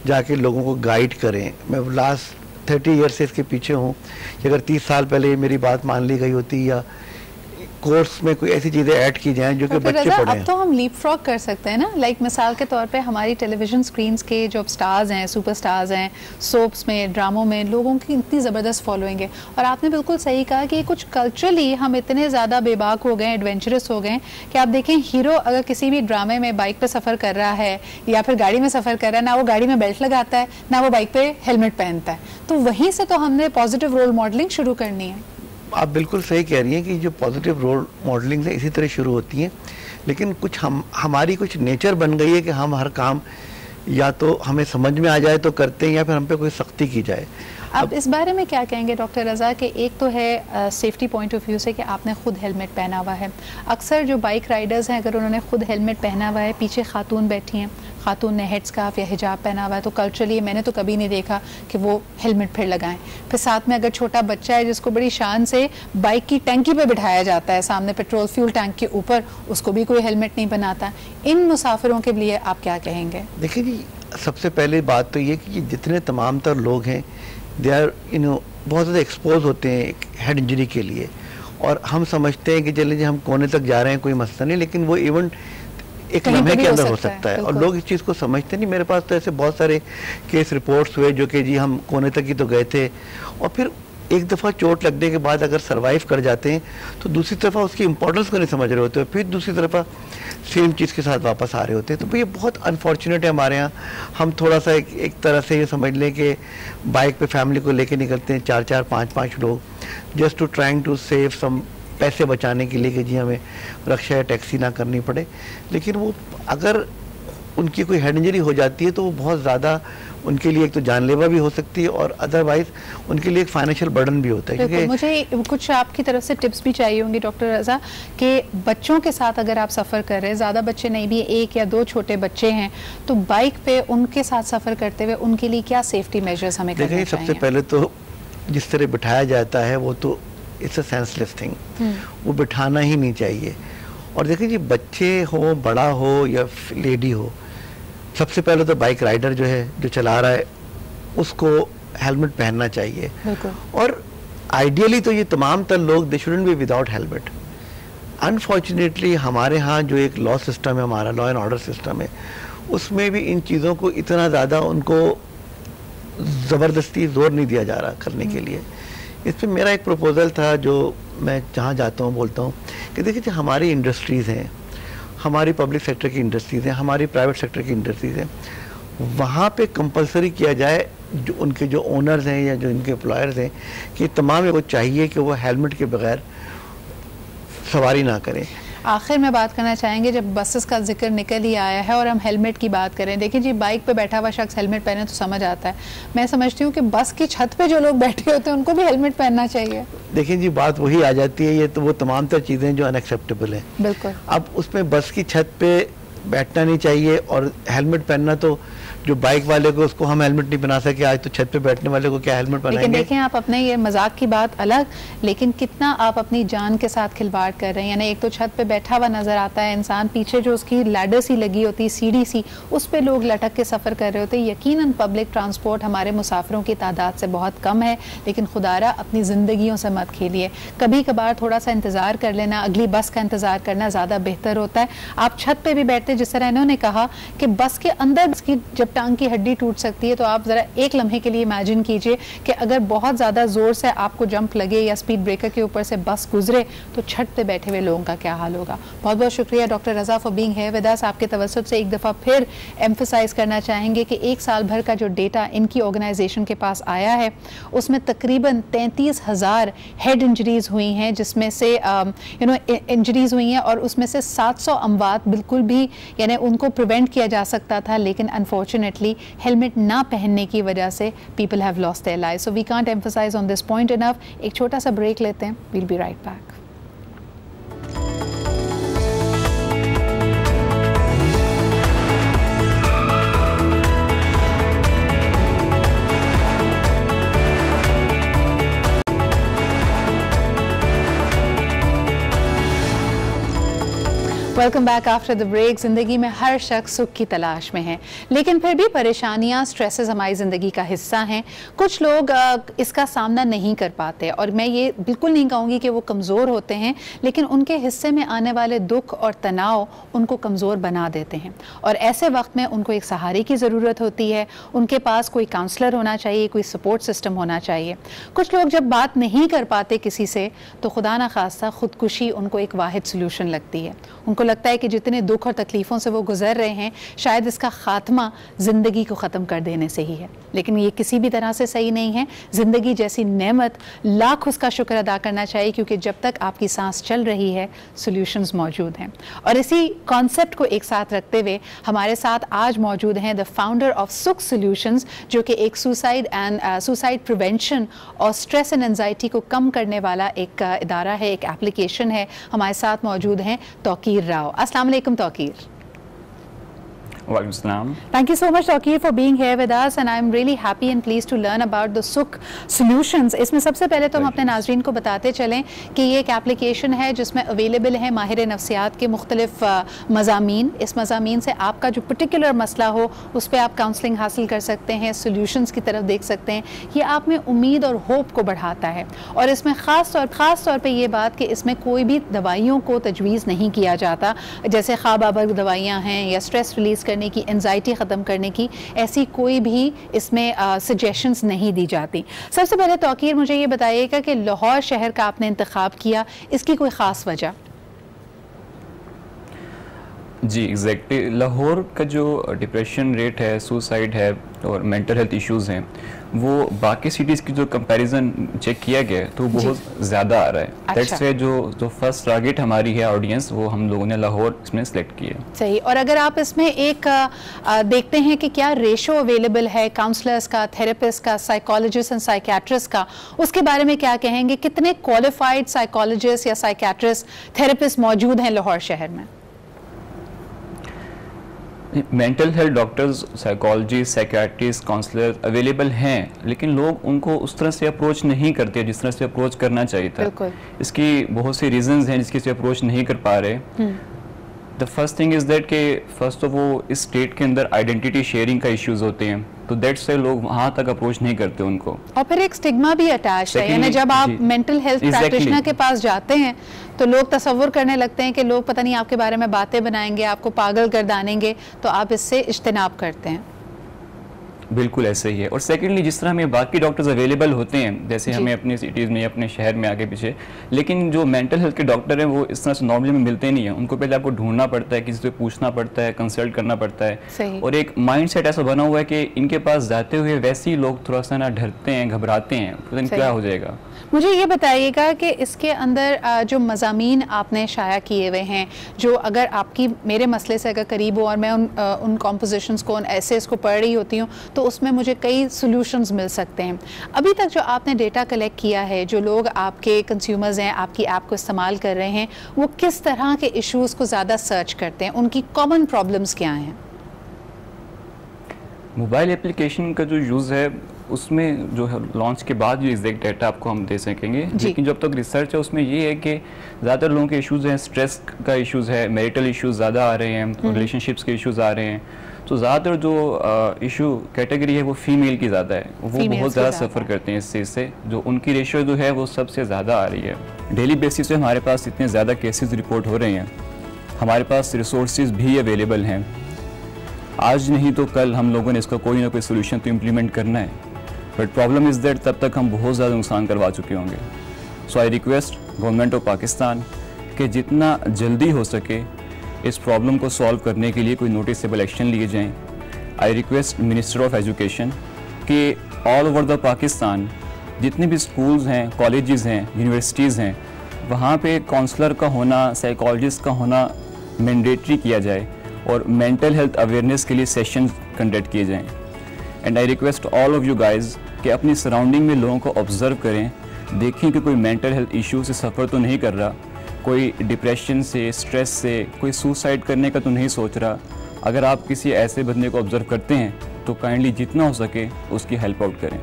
जाके लोगों को गाइड करें। मैं लास्ट 30 ईयर से इसके पीछे हूँ कि अगर 30 साल पहले मेरी बात मान ली गई होती या कोर्स में कोई ऐसी चीज़ें ऐड की जाएं जो कि बच्चे पढ़ें। अब तो हम लीप फ्रॉग कर सकते हैं ना, लाइक मिसाल के तौर पे हमारी टेलीविजन स्क्रीन्स के जो स्टार्स हैं, सुपर स्टार्स हैं, सोप्स में, ड्रामों में लोगों की इतनी ज़बरदस्त फॉलोइंग है। और आपने बिल्कुल सही कहा कि कुछ कल्चरली हम इतने ज़्यादा बेबाक हो गए, एडवेंचरस हो गए कि आप देखें हीरो अगर किसी भी ड्रामे में बाइक पर सफ़र कर रहा है या फिर गाड़ी में सफ़र कर रहा है, ना वो गाड़ी में बेल्ट लगाता है ना वो बाइक पर हेलमेट पहनता है। तो वहीं से तो हमने पॉजिटिव रोल मॉडलिंग शुरू करनी है। आप बिल्कुल सही कह रही हैं कि जो पॉजिटिव रोल मॉडलिंग से इसी तरह शुरू होती हैं, लेकिन कुछ हमारी कुछ नेचर बन गई है कि हम हर काम या तो हमें समझ में आ जाए तो करते हैं या फिर हम पे कोई सख्ती की जाए। अब इस बारे में क्या कहेंगे डॉक्टर रज़ा कि एक तो है सेफ्टी पॉइंट ऑफ व्यू से कि आपने खुद हेलमेट पहना हुआ है। अक्सर जो बाइक राइडर्स हैं अगर उन्होंने खुद हेलमेट पहना हुआ है, पीछे खातून बैठी हैं, खातून ने हेड स्कार्फ या हिजाब पहना हुआ है, तो कल्चरली मैंने तो कभी नहीं देखा कि वो हेलमेट फिर लगाएं। फिर साथ में अगर छोटा बच्चा है जिसको बड़ी शान से बाइक की टंकी पे बिठाया जाता है सामने पेट्रोल फ्यूल टैंक के ऊपर, उसको भी कोई हेलमेट नहीं बनाता। इन मुसाफिरों के लिए आप क्या कहेंगे? देखिए जी, सबसे पहले बात तो ये कि जितने तमाम तर लोग हैं दे आर बहुत ज़्यादा एक्सपोज होते हैं एक हेड इंजरी के लिए, और हम समझते हैं कि चलिए जी हम कोने तक जा रहे हैं कोई मसला नहीं, लेकिन वो इवेंट एक लम्हे के अंदर हो सकता है और लोग इस चीज़ को समझते नहीं। मेरे पास तो ऐसे बहुत सारे केस रिपोर्ट्स हुए जो कि जी हम कोने तक ही तो गए थे और फिर एक दफ़ा चोट लगने के बाद अगर सरवाइव कर जाते हैं तो दूसरी तरफा उसकी इंपॉर्टेंस को नहीं समझ रहे होते, फिर दूसरी तरफा सेम चीज़ के साथ वापस आ रहे होते हैं। तो ये बहुत अनफॉर्चुनेट है हमारे यहाँ। हम थोड़ा सा एक तरह से ये समझ लें कि बाइक पे फैमिली को लेके निकलते हैं 4-4, 5-5 लोग, just to trying to save some पैसे बचाने के लिए कि जी हमें रक्षा या टैक्सी ना करनी पड़े। लेकिन वो अगर उनकी कोई हेड इंजरी हो जाती है तो वो बहुत ज़्यादा उनके लिए एक तो जानलेवा भी हो सकती है और अदरवाइज उनके लिए एक फाइनेंशियल बर्डन भी होता है। क्योंकि मुझे कुछ आपकी तरफ से टिप्स भी चाहिए होंगी डॉक्टर रज़ा कि बच्चों के साथ अगर आप सफ़र कर रहे हैं, ज़्यादा बच्चे नहीं भी 1 या 2 छोटे बच्चे हैं, तो बाइक पे उनके साथ सफ़र करते हुए उनके लिए क्या सेफ्टी मेजर्स हमें करने चाहिए? सबसे पहले तो जिस तरह बिठाया जाता है वो तो इट्स अ सेंसलेस थिंग, वो बिठाना ही नहीं चाहिए। और देखिए जी, बच्चे हो, बड़ा हो या लेडी हो, सबसे पहले तो बाइक राइडर जो है जो चला रहा है उसको हेलमेट पहनना चाहिए। और आइडियली तो ये तमाम तर लोग दे shouldn't be without helmet. Unfortunately हमारे यहाँ जो एक लॉ सिस्टम है, हमारा लॉ एंड ऑर्डर सिस्टम है, उसमें भी इन चीज़ों को इतना ज़्यादा उनको ज़बरदस्ती जोर नहीं दिया जा रहा करने के लिए। इस पर मेरा एक प्रपोज़ल था जो मैं जहाँ जाता हूँ बोलता हूँ कि देखिए हमारी इंडस्ट्रीज़ हैं, हमारी पब्लिक सेक्टर की इंडस्ट्रीज़ हैं, हमारी प्राइवेट सेक्टर की इंडस्ट्रीज़ हैं, वहाँ पे कंपलसरी किया जाए जो उनके जो ओनर्स हैं या जो इनके एम्प्लॉयर्स हैं कि तमाम को चाहिए कि वो हेलमेट के बगैर सवारी ना करें। आखिर में बात करना चाहेंगे, जब बसेस का जिक्र निकल ही आया है और हम हेलमेट की बात करें, देखिए जी बाइक पे बैठा हुआ शख्स हेलमेट पहने तो समझ आता है, मैं समझती हूँ कि बस की छत पे जो लोग बैठे होते हैं उनको भी हेलमेट पहनना चाहिए। देखिए जी बात वही आ जाती है, ये तो वो तमाम तर चीज़ें जो अनएक्सेप्टेबल हैं। बिल्कुल। अब उसमें बस की छत पे बैठना नहीं चाहिए और हेलमेट पहनना, तो जो बाइक वाले को उसको हम हेलमेट नहीं बना सके, आज तो छत पे बैठने वाले को क्या हेलमेट बनाएंगे। लेकिन देखें आप अपने ये मजाक की बात अलग, लेकिन कितना आप अपनी जान के साथ खिलवाड़ कर रहे हैं। यानी एक तो छत पे बैठा हुआ नजर आता है इंसान, पीछे जो उसकी लैडर सी लगी होती है, सीढ़ी सी, उस पे लोग लटक के सफ़र कर रहे होते हैं। यकीनन पब्लिक ट्रांसपोर्ट हमारे मुसाफिरों की तादाद से बहुत कम है, लेकिन खुदारा अपनी ज़िंदगियों से मत खेलिए। कभी कभार थोड़ा सा इंतज़ार कर लेना, अगली बस का इंतज़ार करना ज़्यादा बेहतर होता है। आप छत पर भी बैठते, जिस तरह इन्होंने कहा कि बस के अंदर जब टांग की हड्डी टूट सकती है, तो आप जरा एक लम्हे के लिए इमेजिन कीजिए कि अगर बहुत ज्यादा जोर से आपको जंप लगे या स्पीड ब्रेकर के ऊपर से बस गुजरे तो छत पे बैठे हुए लोगों का क्या हाल होगा। बहुत बहुत शुक्रिया doctor Raza for being here with अस। आपके तवज्जुह से एक दफा फिर एम्फसाइज करना चाहेंगे कि एक साल भर का जो डेटा इनकी ऑर्गेनाइजेशन के पास आया है उसमें तकरीबन 33,000 हेड इंजरीज हुई हैं, जिसमें से इंजरीज हुई हैं और उसमें से 700 अमवात बिल्कुल भी यानी उनको प्रिवेंट किया जा सकता था, लेकिन अनफॉर्चुनेटली हेलमेट ना पहनने की वजह से people have lost their lives. So we can't emphasise on this point enough. एक छोटा सा ब्रेक लेते हैं, we'll be right back. Welcome back after the break. ज़िंदगी में हर शख्स सुख की तलाश में है, लेकिन फिर भी परेशानियां, स्ट्रेसेस हमारी ज़िंदगी का हिस्सा हैं। कुछ लोग इसका सामना नहीं कर पाते, और मैं ये बिल्कुल नहीं कहूँगी कि वो कमज़ोर होते हैं, लेकिन उनके हिस्से में आने वाले दुख और तनाव उनको कमज़ोर बना देते हैं। और ऐसे वक्त में उनको एक सहारे की ज़रूरत होती है, उनके पास कोई काउंसलर होना चाहिए, कोई सपोर्ट सिस्टम होना चाहिए। कुछ लोग जब बात नहीं कर पाते किसी से, तो खुदा न खास्ता ख़ुदकुशी उनको एक वाहिद सोल्यूशन लगती है। उनको लगता है कि जितने दुख और तकलीफ़ों से वो गुजर रहे हैं, शायद इसका खात्मा ज़िंदगी को ख़त्म कर देने से ही है। लेकिन ये किसी भी तरह से सही नहीं है। ज़िंदगी जैसी नेमत, लाख उसका शुक्र अदा करना चाहिए, क्योंकि जब तक आपकी सांस चल रही है सॉल्यूशंस मौजूद हैं। और इसी कॉन्सेप्ट को एक साथ रखते हुए हमारे साथ आज मौजूद हैं द फाउंडर ऑफ सुख सॉल्यूशंस, जो कि एक सुसाइड प्रिवेंशन और स्ट्रेस एंड एंजाइटी को कम करने वाला एक इदारा है, एक एप्लीकेशन है। हमारे साथ मौजूद हैं तौकीर राव। अस्सलाम वालेकुम Tauqeer. Walaikum Assalam. Thank you so much Tawqir for being here with us, and I'm really happy and pleased to learn about the Sukh Solutions. इसमें सबसे पहले तो हम अपने नाजरीन को बताते चलें कि ये एक एप्लीकेशन है जिसमें अवेलेबल है माहिर नफ्सियात के मुख्तलिफ मज़ामीन। इस मज़ामीन से आपका जो पर्टिकुलर मसला हो उस पर आप काउंसलिंग हासिल कर सकते हैं, सोल्यूशंस की तरफ देख सकते हैं। ये आप में उम्मीद और होप को बढ़ाता है। और इसमें ख़ास तौर पर ये बात कि इसमें कोई भी दवाइयों को तजवीज़ नहीं किया जाता, जैसे ख्वाब आवर दवाइयाँ हैं या स्ट्रेस रिलीज़ करने की, एंजाइटी ख़त्म करने की, ऐसी कोई भी इसमें सजेशंस नहीं दी जाती। सबसे पहले तौकीर मुझे ये बताइएगा कि लाहौर शहर का आपने इंतखाब किया, इसकी कोई ख़ास वजह? जी एग्जैक्टली, लाहौर का जो डिप्रेशन रेट है, सुसाइड है और मेंटल हेल्थ इश्यूज़ हैं, वो बाकी सिटीज़ की जो कंपैरिजन चेक किया गया है तो बहुत ज़्यादा आ रहा है। अच्छा। दैट्स व्हाई जो फर्स्ट टारगेट हमारी है ऑडियंस, वो हम लोगों ने लाहौर इसमें सेलेक्ट की है। सही। और अगर आप इसमें एक देखते हैं कि क्या रेशो अवेलेबल है काउंसलर्स का, थेरेपिस्ट का, साइकोलॉजिस्ट एंड साइकियाट्रिस्ट का, उसके बारे में क्या कहेंगे? कितने क्वालिफाइड साइकोलॉजिस्ट या साइकियाट्रिस्ट, थेरेपिस्ट मौजूद हैं लाहौर शहर में? Mental health doctors, psychologist, psychiatrist, counsellor available हैं, लेकिन लोग उनको उस तरह से अप्रोच नहीं करते जिस तरह से अप्रोच करना चाहिए था। इसकी बहुत सी रीजंस हैं जिसकी से अप्रोच नहीं कर पा रहे। The first thing is that कि फर्स्ट ऑफ वो इस स्टेट के अंदर आइडेंटिटी शेयरिंग का इश्यूज होते हैं, तो दैट्स से लोग वहाँ तक अप्रोच नहीं करते उनको। और फिर एक स्टिग्मा भी अटैच है, यानी जब आप मेंटल हेल्थ प्रैक्टिशनर के पास जाते हैं तो लोग तसव्वुर करने लगते हैं कि लोग पता नहीं आपके बारे में बातें बनाएंगे, आपको पागल गर्दानेंगे, तो आप इससे इज्तिनाब करते हैं। बिल्कुल ऐसे ही है। और सेकेंडली जिस तरह हमें बाकी डॉक्टर्स अवेलेबल होते हैं, जैसे हमें अपनी सिटीज़ में अपने शहर में आगे पीछे, लेकिन जो मेंटल हेल्थ के डॉक्टर हैं वो इस तरह से नॉर्मली में मिलते नहीं हैं। उनको पहले आपको ढूंढना पड़ता है, किसी से पूछना पड़ता है, कंसल्ट करना पड़ता है। और एक माइंड सेट ऐसा बना हुआ है कि इनके पास जाते हुए वैसे ही लोग थोड़ा सा ना डरते हैं, घबराते हैं, पता नहीं क्या हो जाएगा। मुझे ये बताइएगा कि इसके अंदर जो मज़ामीन आपने शाया किए हुए हैं, जो अगर आपकी मेरे मसले से अगर करीब हो और मैं उन कॉम्पोजिशंस को, उन एसेस को पढ़ रही होती हूँ, तो उसमें मुझे कई सॉल्यूशंस मिल सकते हैं। अभी तक जो आपने डेटा कलेक्ट किया है, जो लोग आपके कंज्यूमर्स हैं, आपकी ऐप को इस्तेमाल कर रहे हैं, वो किस तरह के इश्यूज़ को ज़्यादा सर्च करते हैं, उनकी कॉमन प्रॉब्लम्स क्या हैं? मोबाइल एप्लीकेशन का जो यूज़ है उसमें जो है लॉन्च के बाद जो एग्जैक्ट डाटा आपको हम दे सकेंगे, लेकिन जब तक रिसर्च है उसमें ये है कि ज़्यादातर लोगों के इश्यूज़ हैं, स्ट्रेस का इश्यूज़ है, मैरिटल इश्यूज़ ज़्यादा आ रहे हैं, रिलेशनशिप्स के इश्यूज़ आ रहे हैं। तो ज़्यादातर जो इशू कैटेगरी है वो फीमेल की ज़्यादा है, वो बहुत ज़्यादा सफ़र करते हैं इस चीज़ से, जो उनकी रेशियो जो है वो सबसे ज़्यादा आ रही है। डेली बेसिस पे हमारे पास इतने ज़्यादा केसेस रिपोर्ट हो रहे हैं, हमारे पास रिसोर्सेज भी अवेलेबल हैं। आज नहीं तो कल हम लोगों ने इसका कोई ना कोई सोल्यूशन तो इम्प्लीमेंट करना है, बट प्रॉब्लम इज़ दैट तब तक हम बहुत ज़्यादा नुकसान करवा चुके होंगे। So I request government of Pakistan कि जितना जल्दी हो सके इस प्रॉब्लम को सॉल्व करने के लिए कोई नोटिसेबल एक्शन लिए जाएं। I request minister of education कि ऑल ओवर द पाकिस्तान जितने भी स्कूल्स हैं, कॉलेजेस हैं, यूनिवर्सिटीज़ हैं, वहाँ पे काउंसलर का होना, साइकोलॉजिस्ट का होना मैंडेटरी किया जाए और मेंटल हेल्थ अवेयरनेस के लिए सेशंस कंडक्ट किए जाएं। And I request all of you guys कि अपनी सराउंडिंग में लोगों को ऑब्जर्व करें, देखें कि कोई मेंटल हेल्थ इशू से सफ़र तो नहीं कर रहा, कोई डिप्रेशन से, स्ट्रेस से, कोई सुसाइड करने का तो नहीं सोच रहा। अगर आप किसी ऐसे बंदे को ऑब्जर्व करते हैं तो काइंडली जितना हो सके उसकी हेल्प आउट करें।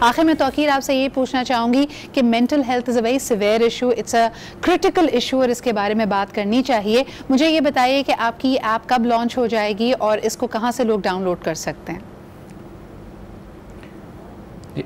आखिर में तौकीर आपसे ये पूछना चाहूँगी कि mental health is a very severe issue, it's a critical issue और इसके बारे में बात करनी चाहिए। मुझे ये बताइए कि आपकी ऐप कब लॉन्च हो जाएगी और इसको कहाँ से लोग डाउनलोड कर सकते हैं?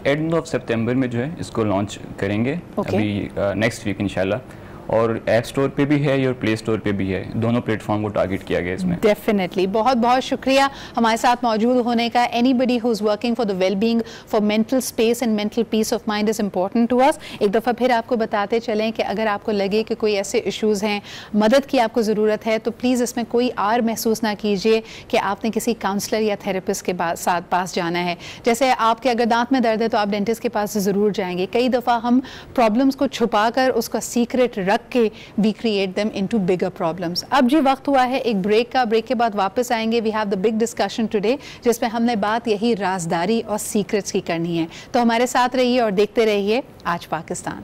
एंड ऑफ सितंबर में जो है इसको लॉन्च करेंगे, अभी नेक्स्ट वीक इंशाल्लाह। और ऐप स्टोर पे भी है और प्ले स्टोर पे भी है, दोनों प्लेटफॉर्म को टारगेट किया गया इसमें। डेफिनेटली, बहुत बहुत शुक्रिया हमारे साथ मौजूद होने का। Anybody who is working for the well being, for mental space and mental peace of mind is important to us. एक दफ़ा फिर आपको बताते चलें कि अगर आपको लगे कि कोई ऐसे इश्यूज़ हैं, मदद की आपको ज़रूरत है, तो प्लीज़ इसमें कोई आर महसूस ना कीजिए कि आपने किसी काउंसलर या थेरेपिस्ट के साथ पास जाना है। जैसे आपके अगर दांत में दर्द है तो आप डेंटिस्ट के पास ज़रूर जाएंगे। कई दफ़ा हम प्रॉब्लम्स को छुपा कर उसका सीक्रेट रख के we create them into bigger problems. अब जी वक्त हुआ है एक ब्रेक का। ब्रेक के बाद वापस आएंगे। We have the big discussion today, जिसमें हमने बात यही राजदारी और सीक्रेट्स की करनी है। तो हमारे साथ रहिए और देखते रहिए आज Pakistan.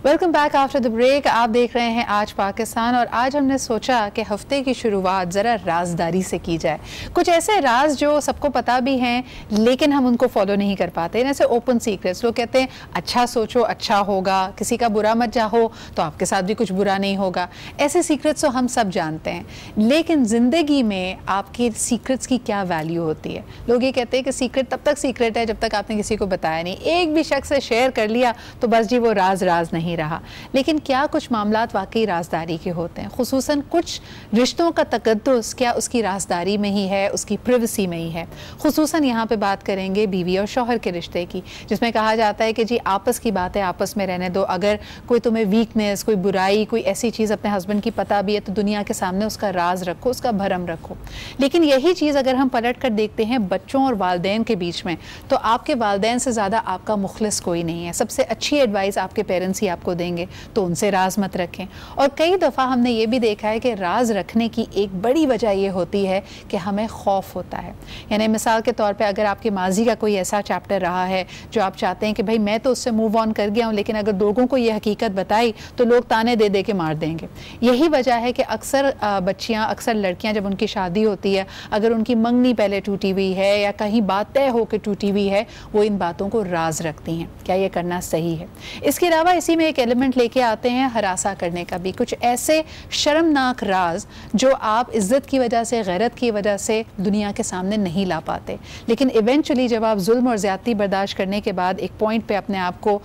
Welcome back after the break. आप देख रहे हैं आज पाकिस्तान और आज हमने सोचा कि हफ्ते की शुरुआत ज़रा राजदारी से की जाए। कुछ ऐसे राज जो सबको पता भी हैं लेकिन हम उनको फॉलो नहीं कर पाते, जैसे ओपन सीक्रेट्स। लोग कहते हैं अच्छा सोचो अच्छा होगा, किसी का बुरा मत चाहो तो आपके साथ भी कुछ बुरा नहीं होगा। ऐसे सीक्रेट्स तो हम सब जानते हैं, लेकिन ज़िंदगी में आपके सीक्रेट्स की क्या वैल्यू होती है? लोग ये कहते हैं कि सीक्रेट तब तक सीक्रेट है जब तक आपने किसी को बताया नहीं। एक भी शख्स से शेयर कर लिया तो बस जी वो राज राज नहीं रहा। लेकिन क्या कुछ मामलात वाकई राजदारी के होते हैं? खुसूसन कुछ रिश्तों का तकद्दुस क्या उसकी राजदारी में ही है, उसकी प्रिवेसी में ही है? खुसूसन यहाँ पे बात करेंगे बीवी और शौहर के रिश्ते की, जिसमें कहा जाता है कि जी आपस की बात है आपस में रहने दो। अगर कोई तुम्हें वीकनेस, कोई बुराई, कोई ऐसी चीज़ अपने हस्बैंड की पता भी है तो दुनिया के सामने उसका राज रखो, उसका भरम रखो। लेकिन यही चीज़ अगर हम पलट कर देखते हैं बच्चों और वालिदैन के बीच में, तो आपके वालिदैन से ज़्यादा आपका मुखलिस कोई नहीं है। सबसे अच्छी एडवाइस आपके पेरेंट्स ही आपको देंगे, तो उनसे राज मत रखें। और कई दफ़ा हमने ये भी देखा है कि राज रखने की एक बड़ी वजह ये होती है कि हमें खौफ होता है। यानी मिसाल के तौर पे अगर आपके माजी का कोई ऐसा चैप्टर रहा है जो आप चाहते हैं कि भाई मैं तो उससे मूव ऑन कर गया हूँ, लेकिन अगर लोगों को ये हकीकत बताई तो लोग ताने दे दे के मार देंगे। यही वजह है कि अक्सर बच्चियाँ, अक्सर लड़कियाँ जब उनकी शादी होती है, अगर उनकी मंगनी पहले टूटी हुई है या कहीं बात तय होकर टूटी हुई है, वो इन बातों को राज रखती हैं। क्या ये करना सही है? इसके अलावा इसी में एक एक एलिमेंट लेके आते हैं हरासा करने का भी, कुछ ऐसे शर्मनाक राज जो आप इज्जत की वजह से, गैरत की वजह से दुनिया के सामने नहीं ला पाते, लेकिन इवेंचुअली जब आप जुल्म और ज़्यादती बर्दाश्त करने के बाद एक पॉइंट पे अपने आप को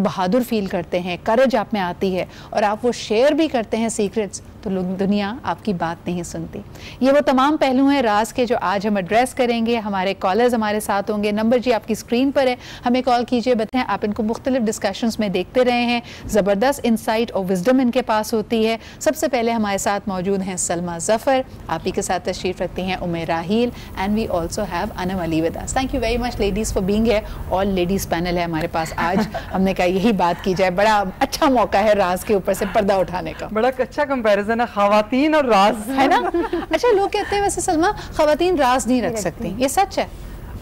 बहादुर फील करते हैं, करेज आप में आती है और आप वो शेयर भी करते हैं सीक्रेट्स, तो लोग, दुनिया आपकी बात नहीं सुनती। ये वो तमाम पहलू हैं राज के जो आज हम एड्रेस करेंगे। हमारे कॉलर्स हमारे साथ होंगे, नंबर जी आपकी स्क्रीन पर है, हमें कॉल कीजिए, बताएं आप इनको मुख्तलिफ डिस्कशंस में देखते रहे हैं, ज़बरदस्त इंसाइट और विजडम इनके पास होती है। सबसे पहले हमारे साथ मौजूद हैं सलमा ज़फ़र, आप ही के साथ तशरीफ़ रखती हैं Umme Raheel, and we also have Anam Ali with us. Thank you very much ladies for being here. All ladies panel है हमारे पास आज, हमने कहा यही बात की जाए, बड़ा अच्छा मौका है राज के ऊपर से पर्दा उठाने का। बड़ा अच्छा कंपैरिजन है ख़वातीन और राज, है ना। अच्छा, लोग कहते हैं वैसे सलमा ख़वातीन राज नहीं रख सकती, ये सच है?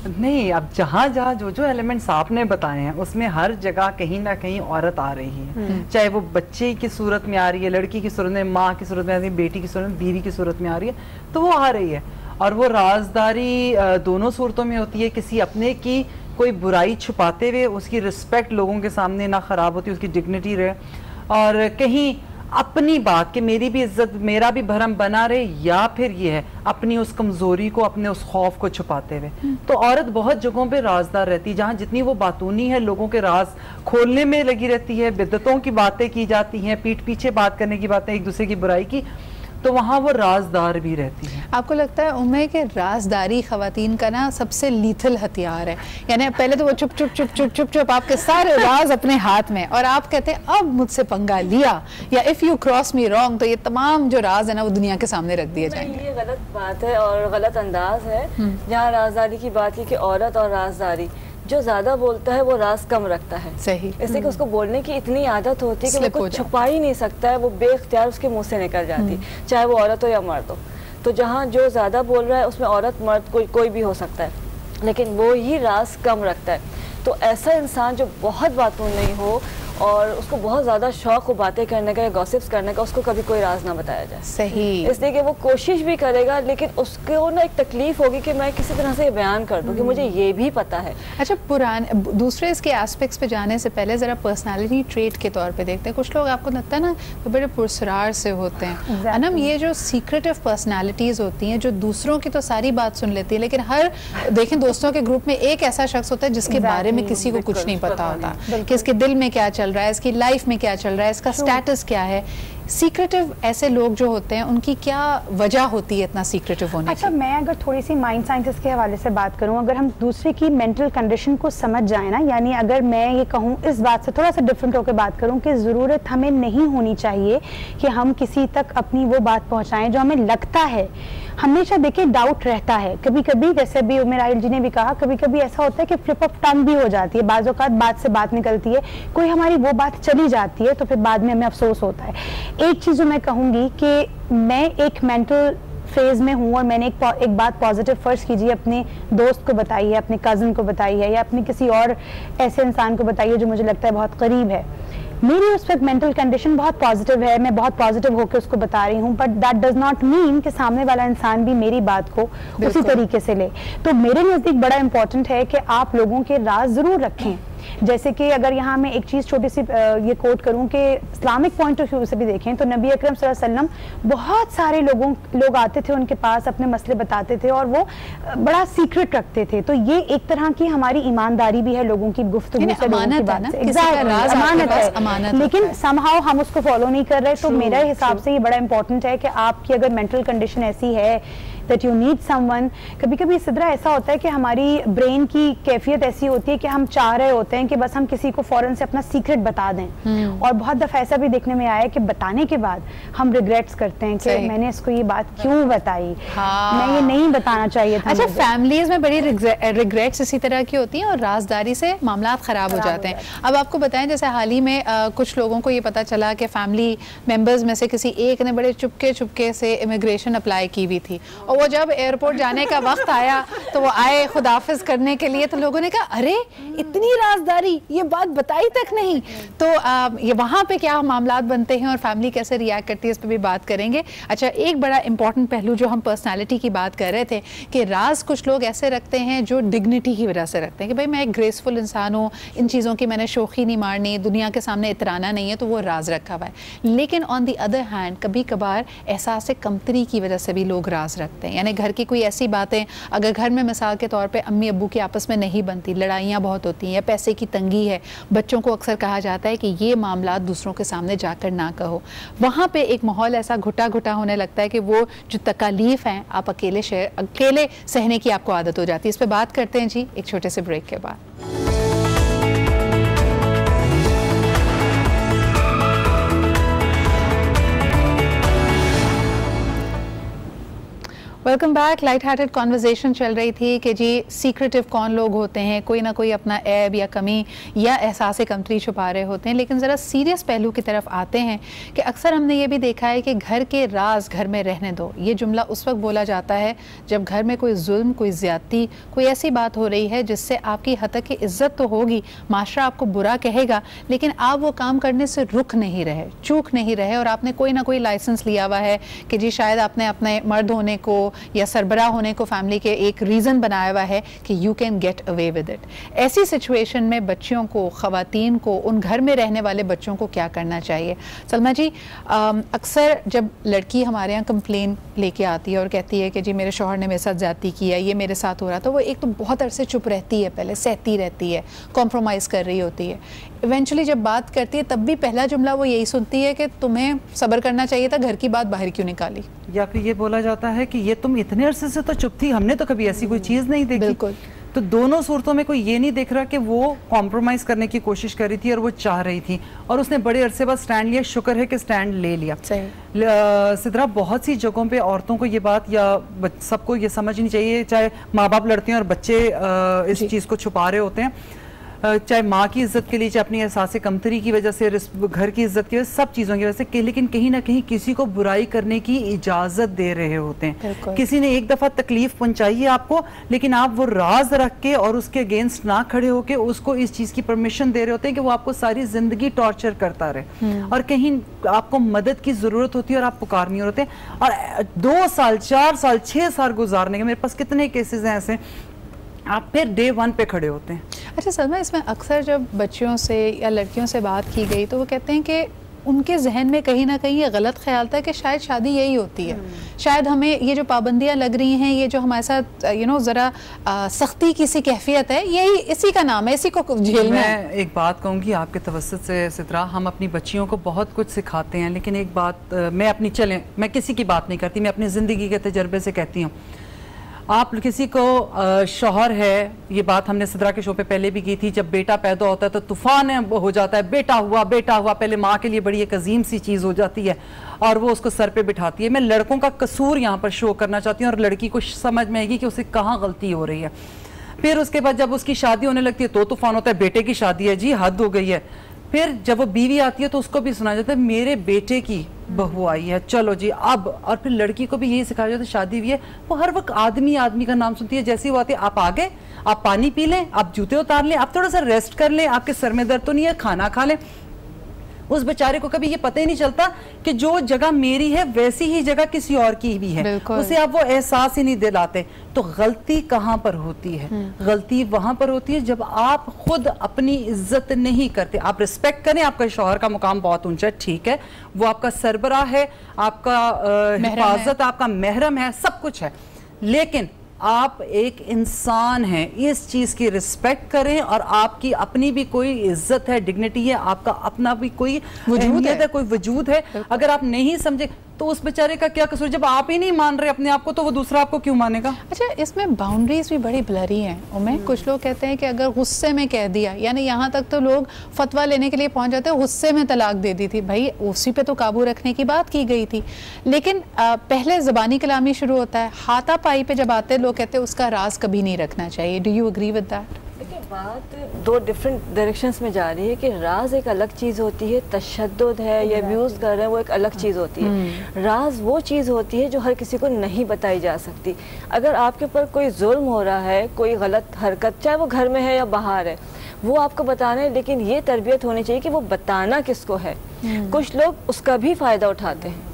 नहीं, अब जहाँ जहाँ जो एलिमेंट्स आपने बताए हैं उसमें हर जगह कहीं ना कहीं औरत आ रही है, चाहे वो बच्चे की सूरत में आ रही है, लड़की की सूरत में, माँ की सूरत में आ रही है, बेटी की सूरत में, बीवी की सूरत में आ रही है, तो वो आ रही है। और वो राजदारी दोनों सूरतों में होती है, किसी अपने की कोई बुराई छुपाते हुए उसकी रिस्पेक्ट लोगों के सामने ना खराब होती, उसकी डिग्निटी रहे, और कहीं अपनी बात कि मेरी भी इज्जत, मेरा भी भरम बना रहे, या फिर ये है अपनी उस कमजोरी को, अपने उस खौफ को छुपाते हुए। तो औरत बहुत जगहों पे राजदार रहती है, जहाँ जितनी वो बातूनी है, लोगों के राज खोलने में लगी रहती है, बिद्दतों की बातें की जाती हैं, पीठ पीछे बात करने की बातें, एक दूसरे की बुराई की, तो वहाँ वो राजदार भी रहती है। आपको लगता है उम्मे के राजदारी ख़वातीन का ना सबसे लीथल हथियार है? यानी पहले तो वो चुप चुप चुप चुप चुप चुप आपके सारे राज अपने हाथ में, और आप कहते हैं अब मुझसे पंगा लिया या if you cross me wrong, तो ये तमाम जो राज है ना वो दुनिया के सामने रख दिए जाएंगे। ये गलत बात है और गलत अंदाज है। जहाँ राजदारी की बात की कि औरत और राजदारी, जो ज्यादा बोलता है वो राज कम रखता है। सही, इसलिए कि उसको बोलने की इतनी आदत होती है कि वो कुछ छुपा ही नहीं सकता है, वो बेख्तियार उसके मुंह से निकल जाती है, चाहे वो औरत हो या मर्द हो। तो जहाँ जो ज्यादा बोल रहा है उसमें औरत मर्द कोई भी हो सकता है, लेकिन वो ही राज कम रखता है। तो ऐसा इंसान जो बहुत बातून नहीं हो और उसको बहुत ज़्यादा शौक हो बातें करने का या गॉसिप्स करने का, उसको कभी कोई राज ना बताया जाए। सही, इसलिए कि वो कोशिश भी करेगा, लेकिन उसको ना एक तकलीफ होगी कि मैं किसी तरह से ये बयान कर दूं कि मुझे ये भी पता है। अच्छा, पुराने दूसरे इसके एस्पेक्ट्स पे जाने से पहले ज़रा पर्सनालिटी ट्रेट के तौर पे देखते हैं। कुछ लोग आपको लगता है ना तो बड़े पुरस्रार से होते हैं, अनम ये जो सीक्रेटिव पर्सनालिटीज़ होती हैं जो दूसरों की तो सारी बात सुन लेती है, लेकिन हर देखें दोस्तों के ग्रुप में एक ऐसा शख्स होता है जिसके बारे में किसी को कुछ नहीं पता होता कि इसके दिल में क्या चल रहा है, इसकी लाइफ में क्या चल रहा है, इसका स्टेटस क्या है। सीक्रेटिव ऐसे लोग जो होते हैं उनकी क्या वजह होती है इतना सीक्रेटिव होने की? अच्छा, मैं अगर थोड़ी सी माइंड साइंटिस्ट के हवाले से बात करूं, अगर हम दूसरे की मेंटल कंडीशन को समझ जाए ना, यानी अगर मैं ये कहूं, इस बात से थोड़ा सा डिफरेंट होकर बात करूं कि ज़रूरत हमें नहीं होनी चाहिए कि हम किसी तक अपनी वो बात पहुंचाएं जो हमें लगता है। हमेशा देखिए डाउट रहता है, कभी कभी जैसे अभी उम्मे राहील जी ने भी कहा, कभी कभी ऐसा होता है कि फ्लिप ऑफ टंग भी हो जाती है, बाज़ औक़ात बात से बात निकलती है, कोई हमारी वो बात चली जाती है तो फिर बाद में हमें अफसोस होता है। एक चीज़ जो मैं कहूँगी कि मैं एक मेंटल फेज में हूँ और मैंने एक बात पॉजिटिव फर्ज कीजिए अपने दोस्त को बताई है, अपने कज़न को बताई है, या अपने किसी और ऐसे इंसान को बताई है जो मुझे लगता है बहुत करीब है, मेरी उस वक्त मेंटल कंडीशन बहुत पॉजिटिव है, मैं बहुत पॉजिटिव होकर उसको बता रही हूँ, but that does not mean कि सामने वाला इंसान भी मेरी बात को उसी तरीके से ले। तो मेरे नज़दीक बड़ा इंपॉर्टेंट है कि आप लोगों के राज ज़रूर रखें। जैसे कि अगर यहाँ मैं एक चीज़ छोटी सी ये कोट करूँ कि इस्लामिक पॉइंट ऑफ व्यू से भी देखें तो नबी अकरम सल्लल्लाहु अलैहि वसल्लम बहुत सारे लोग आते थे उनके पास, अपने मसले बताते थे और वो बड़ा सीक्रेट रखते थे। तो ये एक तरह की हमारी ईमानदारी भी है, लोगों की गुफ्तगू से, अमानत है, लेकिन समहाउ हम उसको फॉलो नहीं कर रहे। तो मेरे हिसाब से ये बड़ा इंपॉर्टेंट है कि आपकी अगर मेंटल कंडीशन ऐसी है that you need someone, कभी कभी सिद्रा ऐसा होता है कि हमारी ब्रेन की कैफियत ऐसी होती है कि हम चाह रहे होते हैं कि बस हम किसी को फौरन से अपना सीक्रेट बता दें, और बहुत दफ़ा ऐसा भी देखने में आया है कि बताने के बाद हम रिग्रेट्स करते हैं कि मैंने इसको ये बात क्यों बताई, मैं ये नहीं बताना चाहिए था। अच्छा, फैमिलीज में बड़ी रिग्रेट्स इसी तरह की होती हैं और राजदारी से मामला ख़राब हो जाते हैं। अब आपको बताएं, जैसे हाल ही में कुछ लोगों को ये पता चला कि फैमिली मेम्बर्स में से किसी एक ने बड़े चुपके से इमिग्रेशन अप्लाई की हुई थी और वो जब एयरपोर्ट जाने का वक्त आया तो वो आए खुदाफिज करने के लिए, तो लोगों ने कहा अरे इतनी राजदारी, ये बात बताई तक नहीं। तो ये वहाँ पे क्या मामलात बनते हैं और फैमिली कैसे रिएक्ट करती है, इस पर भी बात करेंगे। अच्छा, एक बड़ा इंपॉर्टेंट पहलू जो हम पर्सनैलिटी की बात कर रहे थे कि राज कुछ लोग ऐसे रखते हैं जो डिग्निटी की वजह से रखते हैं कि भाई मैं एक ग्रेसफुल इंसान हूँ, इन चीज़ों की मैंने शोखी नहीं मारनी, दुनिया के सामने इतराना नहीं है, तो वो राज रखा हुआ है। लेकिन ऑन दी अदर हैंड कभी कभार एहसास कमतरी की वजह से भी लोग राज रखते हैं। यानी घर की कोई ऐसी बातें अगर घर में मिसाल के तौर पे अम्मी अब्बू के आपस में नहीं बनती, लड़ाइयाँ बहुत होती हैं या पैसे की तंगी है, बच्चों को अक्सर कहा जाता है कि ये मामला दूसरों के सामने जाकर ना कहो। वहाँ पे एक माहौल ऐसा घुटा घुटा होने लगता है कि वो जो तकालीफ हैं आप अकेले सहने की आपको आदत हो जाती है। इस पर बात करते हैं जी एक छोटे से ब्रेक के बाद। Welcome back. Light hearted conversation चल रही थी कि जी सीक्रेटिव कौन लोग होते हैं, कोई ना कोई अपना ऐब या कमी या एहसास कमतरी छुपा रहे होते हैं। लेकिन ज़रा सीरियस पहलू की तरफ आते हैं कि अक्सर हमने ये भी देखा है कि घर के राज घर में रहने दो, ये जुमला उस वक्त बोला जाता है जब घर में कोई जुल्म, कोई ज़्यादती, कोई ऐसी बात हो रही है जिससे आपकी हद तक की इज़्ज़त तो होगी, माशरा आपको बुरा कहेगा, लेकिन आप वो काम करने से रुक नहीं रहे, चूक नहीं रहे और आपने कोई ना कोई लाइसेंस लिया हुआ है कि जी शायद आपने अपने मर्द होने को या सरबराह होने को फैमिली के एक रीज़न बनाया हुआ है कि you can get away with it. ऐसी सिचुएशन में बच्चियों को, ख़वातीन को, उन घर में रहने वाले बच्चों को क्या करना चाहिए? सलमा जी, अक्सर जब लड़की हमारे यहाँ कंप्लेन लेके आती है और कहती है कि जी मेरे शौहर ने मेरे साथ ज़्यादती किया, ये मेरे साथ हो रहा, तो वो एक तो बहुत अरसे चुप रहती है, पहले सहती रहती है, कॉम्प्रोमाइज़ कर रही होती है। इवेंचुअली जब बात करती है तब भी पहला जुमला वो यही सुनती है कि तुम्हें सब्र करना चाहिए था, घर की बात बाहर क्यों निकाली? या फिर ये बोला जाता है कि ये तुम इतने अरसे से तो चुप थी, हमने तो कभी ऐसी कोई चीज़ नहीं देखी। बिल्कुल। तो दोनों सूरतों में कोई ये नहीं देख रहा कि वो कॉम्प्रोमाइज़ करने की कोशिश कर रही थी और वो चाह रही थी और उसने बड़े अरसे बाद स्टैंड लिया। शुक्र है कि स्टैंड ले लिया। सिद्रा, बहुत सी जगहों पे औरतों को ये बात या सबको ये समझनी चाहिए, चाहे माँ बाप लड़ते हैं और बच्चे इस चीज़ को छुपा रहे होते हैं, चाहे माँ की इज्जत के लिए, चाहे अपनी एहसास कमतरी की वजह से, घर की इज्जत की वजह से, सब चीज़ों की वजह से, लेकिन कहीं ना कहीं किसी को बुराई करने की इजाज़त दे रहे होते हैं। किसी ने एक दफ़ा तकलीफ पहुंचाई है आपको, लेकिन आप वो राज रख के और उसके अगेंस्ट ना खड़े होके उसको इस चीज़ की परमिशन दे रहे होते हैं कि वो आपको सारी ज़िंदगी टॉर्चर करता रहे और कहीं आपको मदद की ज़रूरत होती है और आप पुकार नहीं होते। और 2 साल, 4 साल, 6 साल गुजारने के मेरे पास कितने केसेस हैं ऐसे, आप फिर डे 1 पे खड़े होते हैं। अच्छा सलमा, इसमें अक्सर जब बच्चियों से या लड़कियों से बात की गई तो वो कहते हैं कि उनके जहन में कहीं ना कहीं ये गलत ख्याल था कि शायद शादी यही होती है, शायद हमें ये जो पाबंदियां लग रही हैं, ये जो हमारे साथ ज़रा सख्ती की सी कैफियत है, यही इसी का नाम है, इसी को झेलना है। मैं एक बात कहूँगी आपके तवस्सुत से सिद्रा, हम अपनी बच्चियों को बहुत कुछ सिखाते हैं, लेकिन एक बात मैं किसी की बात नहीं करती, मैं अपनी ज़िंदगी के तजर्बे से कहती हूँ। आप किसी को शौहर है, ये बात हमने सिद्रा के शो पे पहले भी की थी, जब बेटा पैदा होता है तो तूफान हो जाता है, बेटा हुआ, पहले माँ के लिए बड़ी एक अजीम सी चीज़ हो जाती है और वो उसको सर पे बिठाती है। मैं लड़कों का कसूर यहाँ पर शो करना चाहती हूँ और लड़की को समझ में आएगी कि उसे कहाँ गलती हो रही है। फिर उसके बाद जब उसकी शादी होने लगती है तो तूफान होता है, बेटे की शादी है जी, हद हो गई है। फिर जब वो बीवी आती है तो उसको भी सुनाया जाता है, मेरे बेटे की बहू आई है, चलो जी अब। और फिर लड़की को भी यही सिखाया जाता है, शादी हुई है, वो हर वक्त आदमी का नाम सुनती है। जैसे वो आती है, आप आ गए, आप पानी पी लें, आप जूते उतार लें, आप थोड़ा सा रेस्ट कर लें, आपके सर में दर्द तो नहीं है, खाना खा लें। उस बेचारे को कभी ये पता ही नहीं चलता कि जो जगह मेरी है वैसी ही जगह किसी और की भी है, उसे आप वो एहसास ही नहीं दिलाते। तो गलती कहाँ पर होती है? गलती वहां पर होती है जब आप खुद अपनी इज्जत नहीं करते। आप रिस्पेक्ट करें, आपका शौहर का मुकाम बहुत ऊंचा है, ठीक है, वो आपका सरबराह है, आपका हिफाजत, आपका महरम है, सब कुछ है, लेकिन आप एक इंसान हैं, इस चीज की रिस्पेक्ट करें और आपकी अपनी भी कोई इज्जत है, डिग्निटी है, आपका अपना भी कोई वजूद है, कोई वजूद है। अगर आप नहीं समझे तो उस बेचारे का क्या कसूर? जब आप ही नहीं मान रहे अपने आप को तो वो दूसरा आपको क्यों मानेगा? अच्छा, इसमें बाउंड्रीज भी बड़ी ब्लरी हैं उमें। कुछ लोग कहते हैं कि अगर गुस्से में कह दिया, यानी यहाँ तक तो लोग फतवा लेने के लिए पहुँच जाते हैं, गुस्से में तलाक दे दी थी, भाई उसी पे तो काबू रखने की बात की गई थी। लेकिन पहले ज़बानी कलामी शुरू होता है, हाथापाई पे जब आते हैं लोग कहते हैं उसका राज कभी नहीं रखना चाहिए। Do you agree with that? बात दो डिफरेंट डायरेक्शंस में जा रही है कि राज एक अलग चीज़ होती है, तशद्दुद है या अब्यूज़ कर रहे हैं वो एक अलग चीज़ होती है। राज वो चीज़ होती है जो हर किसी को नहीं बताई जा सकती। अगर आपके ऊपर कोई जुल्म हो रहा है, कोई गलत हरकत, चाहे वो घर में है या बाहर है, वो आपको बताना है, लेकिन ये तरबियत होनी चाहिए कि वो बताना किसको है। कुछ लोग उसका भी फ़ायदा उठाते हैं।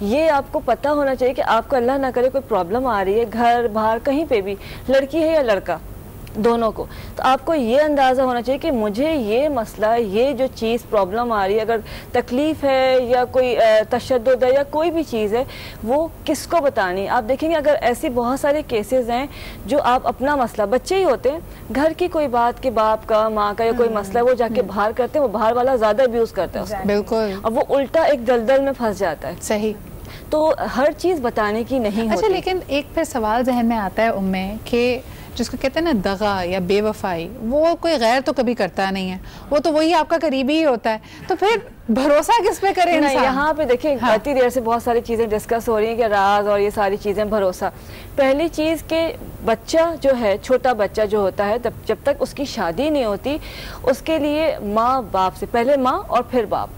ये आपको पता होना चाहिए कि आपको अल्लाह ना करे कोई प्रॉब्लम आ रही है घर बाहर कहीं पे भी, लड़की है या लड़का, दोनों को, तो आपको ये अंदाज़ा होना चाहिए कि मुझे ये मसला, ये जो चीज़ प्रॉब्लम आ रही है, अगर तकलीफ़ है या कोई तशद्दुद है या कोई भी चीज़ है, वो किसको बतानी। आप देखेंगे अगर ऐसी बहुत सारे केसेस हैं जो आप अपना मसला, बच्चे ही होते हैं, घर की कोई बात के बाप का, माँ का या कोई मसला वो जाके बाहर करते हैं, वो बाहर वाला ज़्यादा अब्यूज़ करता है उसको, बिल्कुल, और वो उल्टा एक दलदल में फंस जाता है। सही। तो हर चीज़ बताने की नहीं होती। अच्छा, लेकिन एक फिर सवाल जहन में आता है उम्में कि जिसको कहते हैं ना दगा या बेवफाई, वो कोई गैर तो कभी करता नहीं है, वो तो वही आपका करीबी ही होता है, तो फिर भरोसा किस पे करें इंसान? यहाँ पे देखिए इतनी देर से बहुत सारी चीज़ें डिस्कस हो रही हैं कि राज और ये सारी चीज़ें, भरोसा। पहली चीज़ के बच्चा जो है, छोटा बच्चा जो होता है, तब जब तक उसकी शादी नहीं होती, उसके लिए माँ बाप से पहले माँ और फिर बाप,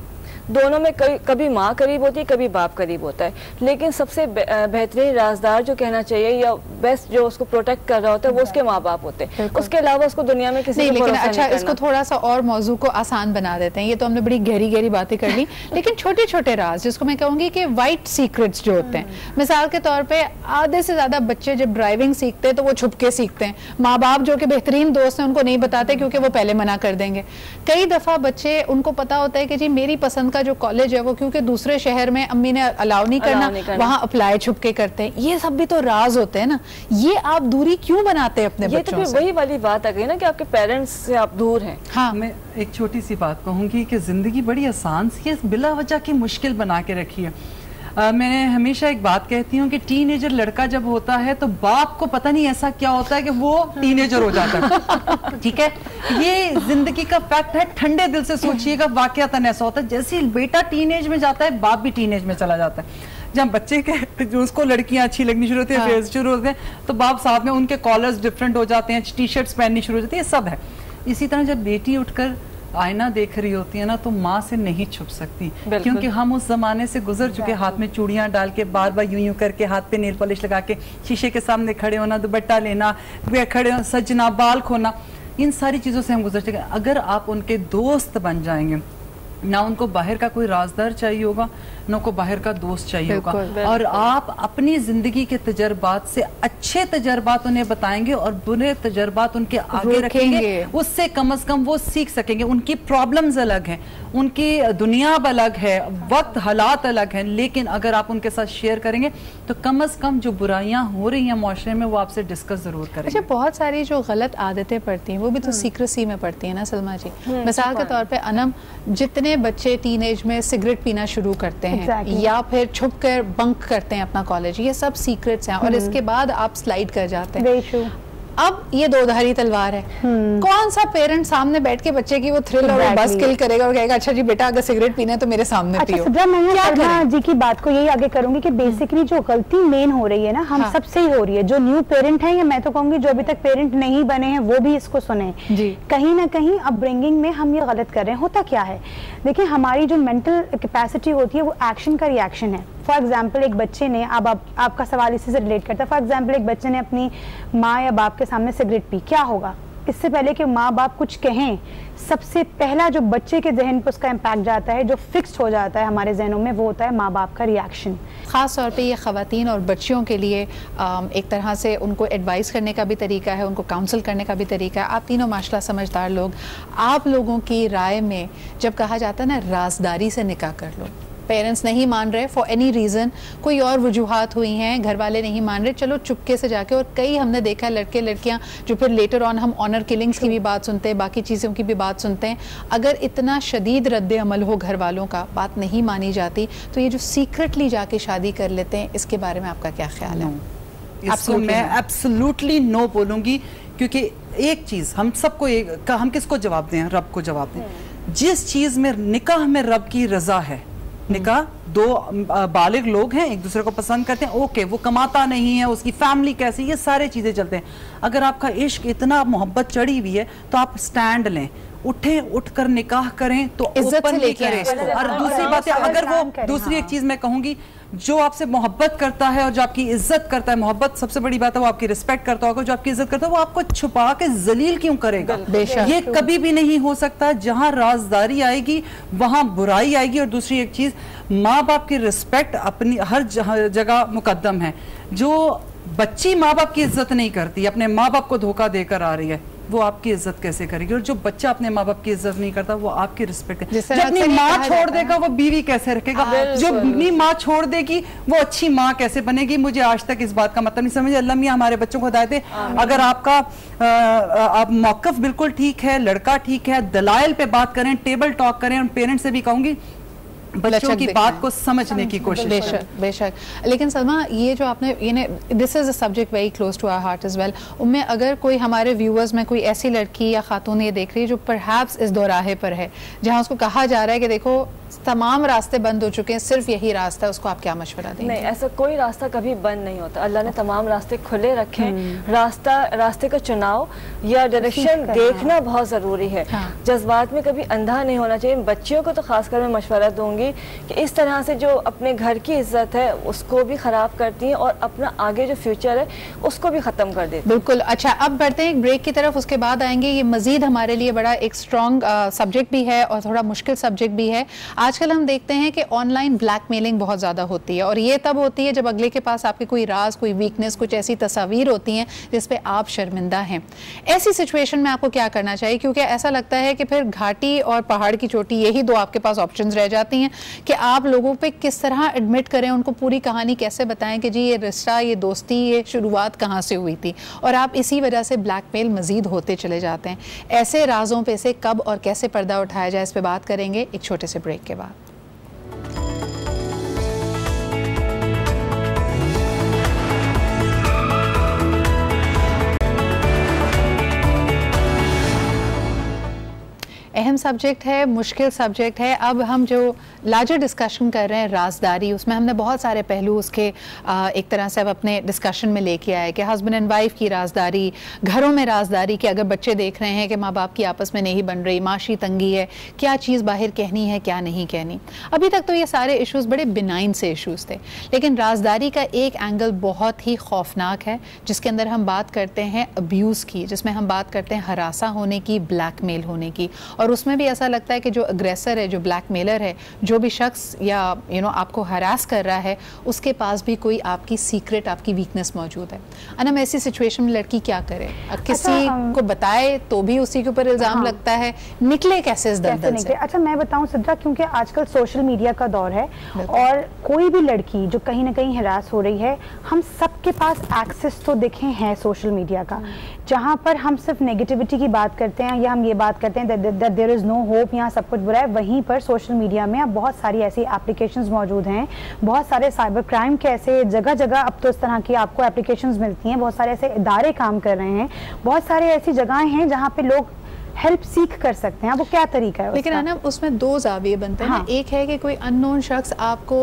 दोनों में कभी माँ करीब होती है, कभी बाप करीब होता है, लेकिन सबसे बेहतरीन राजदार जो कहना चाहिए या बेस्ट जो उसको प्रोटेक्ट कर रहा होता है वो उसके माँ बाप होते हैं। उसके अलावा उसको दुनिया में किसी नहीं, लेकिन अच्छा इसको थोड़ा सा और मौजू को आसान बना देते हैं। ये तो हमने बड़ी गहरी गहरी बातें कर ली, लेकिन छोटे छोटे राज जिसको मैं कहूँगी कि वाइट सीक्रेट्स जो होते हैं, मिसाल के तौर पर आधे से ज़्यादा बच्चे जब ड्राइविंग सीखते हैं तो वो छुप के सीखते हैं, माँ बाप जो कि बेहतरीन दोस्त हैं उनको नहीं बताते क्योंकि वो पहले मना कर देंगे। कई दफ़ा बच्चे, उनको पता होता है कि जी मेरी पसंद जो कॉलेज है वो क्योंकि दूसरे शहर में अम्मी ने अलाउ नहीं करना, वहां अप्लाई छुप के करते हैं। ये सब भी तो राज होते हैं ना, ये आप दूरी क्यों बनाते हैं अपने बच्चों से? तो वही वाली बात आ गई ना कि आपके पेरेंट्स से आप दूर हैं। हाँ, मैं एक छोटी सी बात कहूंगी कि जिंदगी बड़ी आसान सी है, बिला वजह की मुश्किल बना के रखी है। मैंने हमेशा एक बात कहती हूँ कि टीनेजर लड़का जब होता है तो बाप को पता नहीं ऐसा क्या होता है कि वो टीनेजर हो जाता है। ठीक है, ये जिंदगी का फैक्ट है, ठंडे दिल से सोचिएगा, वाकयातन ऐसा होता है। जैसे बेटा टीनेज में जाता है, बाप भी टीनेज में चला जाता है। जब बच्चे के जो उसको लड़कियां अच्छी लगनी शुरू होती है, फेस शुरू होते हैं, तो बाप साथ में उनके कॉलर्स डिफरेंट हो जाते हैं, टी शर्ट्स पहननी शुरू हो जाती है, सब है। इसी तरह जब बेटी उठकर आईना देख रही होती है ना, तो माँ से नहीं छुप सकती, क्योंकि हम उस जमाने से गुजर चुके। हाथ में चूड़ियां डाल के, बार बार यूं यूं करके, हाथ पे नेल पॉलिश लगा के, शीशे के सामने खड़े होना, दुपट्टा लेना, खड़े सजना, बाल खोना, इन सारी चीज़ों से हम गुजर चुके। अगर आप उनके दोस्त बन जाएंगे, ना उनको बाहर का कोई राजदार चाहिए होगा, ना उनको बाहर का दोस्त चाहिए होगा, और आप अपनी जिंदगी के तजर्बात से अच्छे तजर्बात उन्हें बताएंगे और बुरे तजर्बात उनके आगे रखेंगे, उससे कम से कम वो सीख सकेंगे। उनकी प्रॉब्लम्स अलग हैं, उनकी दुनिया अलग है, वक्त हालात अलग हैं, लेकिन अगर आप उनके साथ शेयर करेंगे तो कम से कम जो बुराइयां हो रही हैं माशरे में वो आपसे डिस्कस जरूर करेंगे। अच्छा, बहुत सारी जो गलत आदतें पड़ती हैं वो भी तो सीक्रेसी में पड़ती है ना सलमा जी। मिसाल के तौर पे अनम, जितने बच्चे टीनेज में सिगरेट पीना शुरू करते हैं या फिर छुप कर बंक करते हैं अपना कॉलेज, ये सब सीक्रेट्स हैं, और इसके बाद आप स्लाइड कर जाते हैं। अब ये दो-धारी तलवार है, कौन सा पेरेंट सामने बैठ के बच्चे की वो थ्रिल और बस किल करेगा और कहेगा अच्छा जी बेटा अगर सिगरेट पीना है तो मेरे सामने पियो। अच्छा, मैं सलमा जी की बात को यही आगे करूंगी कि बेसिकली जो गलती मेन हो रही है ना, हम सबसे ही हो रही है। जो न्यू पेरेंट है, या मैं तो कहूंगी जो अभी तक पेरेंट नहीं बने हैं वो भी इसको सुने। कहीं ना कहीं अपब्रिंगिंग में हम ये गलत कर रहे हैं। होता क्या है, देखिए हमारी जो मेंटल कैपेसिटी होती है वो एक्शन का रिएक्शन है। फॉर एग्जाम्पल एक बच्चे ने, अब आपका सवाल इसी से रिलेट करता है, फॉर एग्जाम्पल एक बच्चे ने अपनी माँ या बाप के सामने सिगरेट पी, क्या होगा? इससे पहले कि माँ बाप कुछ कहें, सबसे पहला जो बच्चे के जहन पर उसका इम्पैक्ट जाता है, जो फिक्स्ड हो जाता है हमारे जहनों में, वो होता है माँ बाप का रिएक्शन। ख़ास तौर पे ये ख़वातीन और बच्चियों के लिए एक तरह से उनको एडवाइस करने का भी तरीका है, उनको काउंसल करने का भी तरीका है। आप तीनों माशाल्लाह समझदार लोग, आप लोगों की राय में जब कहा जाता है ना राजदारी से निकाह कर लो, पेरेंट्स नहीं मान रहे फॉर एनी रीज़न, कोई और वजूहात हुई हैं, घर वाले नहीं मान रहे, चलो चुपके से जाके, और कई हमने देखा है लड़के लड़कियां जो फिर लेटर ऑन हम ऑनर किलिंग्स की भी बात सुनते हैं, बाकी चीज़ों की भी बात सुनते हैं, अगर इतना शदीद रद्द अमल हो घर वालों का, बात नहीं मानी जाती, तो ये जो सीक्रेटली जाके शादी कर लेते हैं, इसके बारे में आपका क्या ख्याल है? इसको मैं एब्सोल्युटली नो बोलूँगी, क्योंकि एक चीज़ हम सबको, हम किसको जवाब दें? रब को जवाब दें। जिस चीज़ में निकाह में रब की रज़ा है निकाह दो बालिग लोग हैं, एक दूसरे को पसंद करते हैं, ओके, वो कमाता नहीं है, उसकी फैमिली कैसी, ये सारे चीजें चलते हैं। अगर आपका इश्क इतना मोहब्बत चढ़ी हुई है तो आप स्टैंड लें, उठे, उठकर निकाह करें, तो ओपनली करें। और दूसरी बात है, अगर वो दूसरी एक चीज मैं कहूंगी, जो आपसे मोहब्बत करता है और जो आपकी इज्जत करता है, मोहब्बत सबसे बड़ी बात है, वो आपकी रिस्पेक्ट करता होगा, जो आपकी इज्जत करता है वो आपको छुपा के जलील क्यों करेगा? ये कभी भी नहीं हो सकता। जहां राजदारी आएगी वहां बुराई आएगी। और दूसरी एक चीज, माँ बाप की रिस्पेक्ट अपनी हर जगह मुकद्दम है। जो बच्ची माँ बाप की इज्जत नहीं करती, अपने माँ बाप को धोखा देकर आ रही है, वो आपकी इज्जत कैसे करेगी? और जो बच्चा अपने माँ बाप की इज्जत नहीं करता, वो आपकी रिस्पेक्ट, जब अपनी माँ छोड़ देगा वो बीवी कैसे रखेगा? जो अपनी माँ छोड़ देगी वो अच्छी माँ कैसे बनेगी? मुझे आज तक इस बात का मतलब नहीं समझ। अल्लाह मियां हमारे बच्चों को हिदायत दे। अगर आपका आप मौकफ बिल्कुल ठीक है, लड़का ठीक है, दलाइल पे बात करें, टेबल टॉक करें। और पेरेंट्स से भी कहूंगी बच्चों की बात को समझने की कोशिश। बेशक बेशक। लेकिन सलमा, ये जो आपने this is a subject very close to our heart as well. उनमें अगर कोई हमारे व्यूअर्स में कोई ऐसी लड़की या खातून ये देख रही है जो परहैप्स इस दोराहे पर है, जहां उसको कहा जा रहा है कि देखो तमाम रास्ते बंद हो चुके हैं, सिर्फ यही रास्ता है, उसको आप क्या मशवरा देंगे? नहीं, ऐसा कोई रास्ता कभी बंद नहीं होता। अल्लाह ने तमाम रास्ते खुले रखे हैं। रास्ते का चुनाव या डायरेक्शन देखना बहुत ज़रूरी है। जज्बात में कभी अंधा नहीं होना चाहिए। बच्चियों को तो खासकर मैं मशवरा दूंगी कि इस तरह से जो अपने घर की इज्जत है उसको भी ख़राब करती हैं और अपना आगे जो फ्यूचर है उसको भी ख़त्म कर देती। बिल्कुल। अच्छा, अब बढ़ते हैं एक ब्रेक की तरफ, उसके बाद आएंगे। ये मजीद हमारे लिए बड़ा एक स्ट्रॉन्ग सब्जेक्ट भी है और थोड़ा मुश्किल सब्जेक्ट भी है। आजकल हम देखते हैं कि ऑनलाइन ब्लैकमेलिंग बहुत ज़्यादा होती है, और ये तब होती है जब अगले के पास आपके कोई राज, कोई वीकनेस, कुछ ऐसी तस्वीर होती हैं जिस पे आप शर्मिंदा हैं। ऐसी सिचुएशन में आपको क्या करना चाहिए? क्योंकि ऐसा लगता है कि फिर घाटी और पहाड़ की चोटी, यही दो आपके पास ऑप्शंस रह जाती हैं कि आप लोगों पे किस तरह एडमिट करें, उनको पूरी कहानी कैसे बताएं कि जी ये रिश्ता, ये दोस्ती, ये शुरुआत कहाँ से हुई थी, और आप इसी वजह से ब्लैकमेल मजीद होते चले जाते हैं। ऐसे राजों पे से कब और कैसे पर्दा उठाया जाए, इस पे बात करेंगे एक छोटे से ब्रेक के बाद। अहम सब्जेक्ट है, मुश्किल सब्जेक्ट है। अब हम जो लार्जर डिस्कशन कर रहे हैं राजदारी, उसमें हमने बहुत सारे पहलू उसके एक तरह से अब अपने डिस्कशन में लेके आए कि हस्बैंड एंड वाइफ की राजदारी, घरों में राजदारी, कि अगर बच्चे देख रहे हैं कि माँ बाप की आपस में नहीं बन रही, माशी तंगी है, क्या चीज़ बाहर कहनी है, क्या नहीं कहनी। अभी तक तो ये सारे इश्यूज़ बड़े बिनाइन से इश्यूज़ थे, लेकिन राजदारी का एक एंगल बहुत ही खौफनाक है, जिसके अंदर हम बात करते हैं अब्यूज़ की, जिसमें हम बात करते हैं हरासा होने की, ब्लैकमेल होने की। और उसमें भी ऐसा लगता है कि जो अग्रेसर है, जो ब्लैकमेलर है, जो भी शख्स या आपको हरास कर रहा है, उसके पास भी कोई आपकी सीक्रेट, आपकी वीकनेस मौजूद है। अनम, ऐसी सिचुएशन में लड़की क्या करे? अब किसी को बताए तो भी उसी के ऊपर इल्ज़ाम लगता है, निकले कैसे इस दलदल से? अच्छा, मैं बताऊं सिद्रा, क्योंकि आजकल सोशल मीडिया का दौर है और कोई भी लड़की जो कहीं ना कहीं हरास हो रही है, हम सबके पास एक्सेस तो देखे हैं सोशल मीडिया का, जहाँ पर हम सिर्फ नेगेटिविटी की बात करते हैं या हम ये बात करते हैं that there is no hope, यहाँ सब कुछ बुरा है। वहीं पर सोशल मीडिया में अब बहुत सारी ऐसी एप्लीकेशंस मौजूद हैं, बहुत सारे साइबर क्राइम के ऐसे जगह जगह अब तो इस तरह की आपको एप्लीकेशंस मिलती हैं, बहुत सारे ऐसे इदारे काम कर रहे हैं, बहुत सारे ऐसी जगहें हैं जहाँ पे लोग हेल्प सीख कर सकते हैं। वो क्या तरीका है? लेकिन ना उसमें दो जाविये बनते हैं। एक है कि कोई अननोन शख्स आपको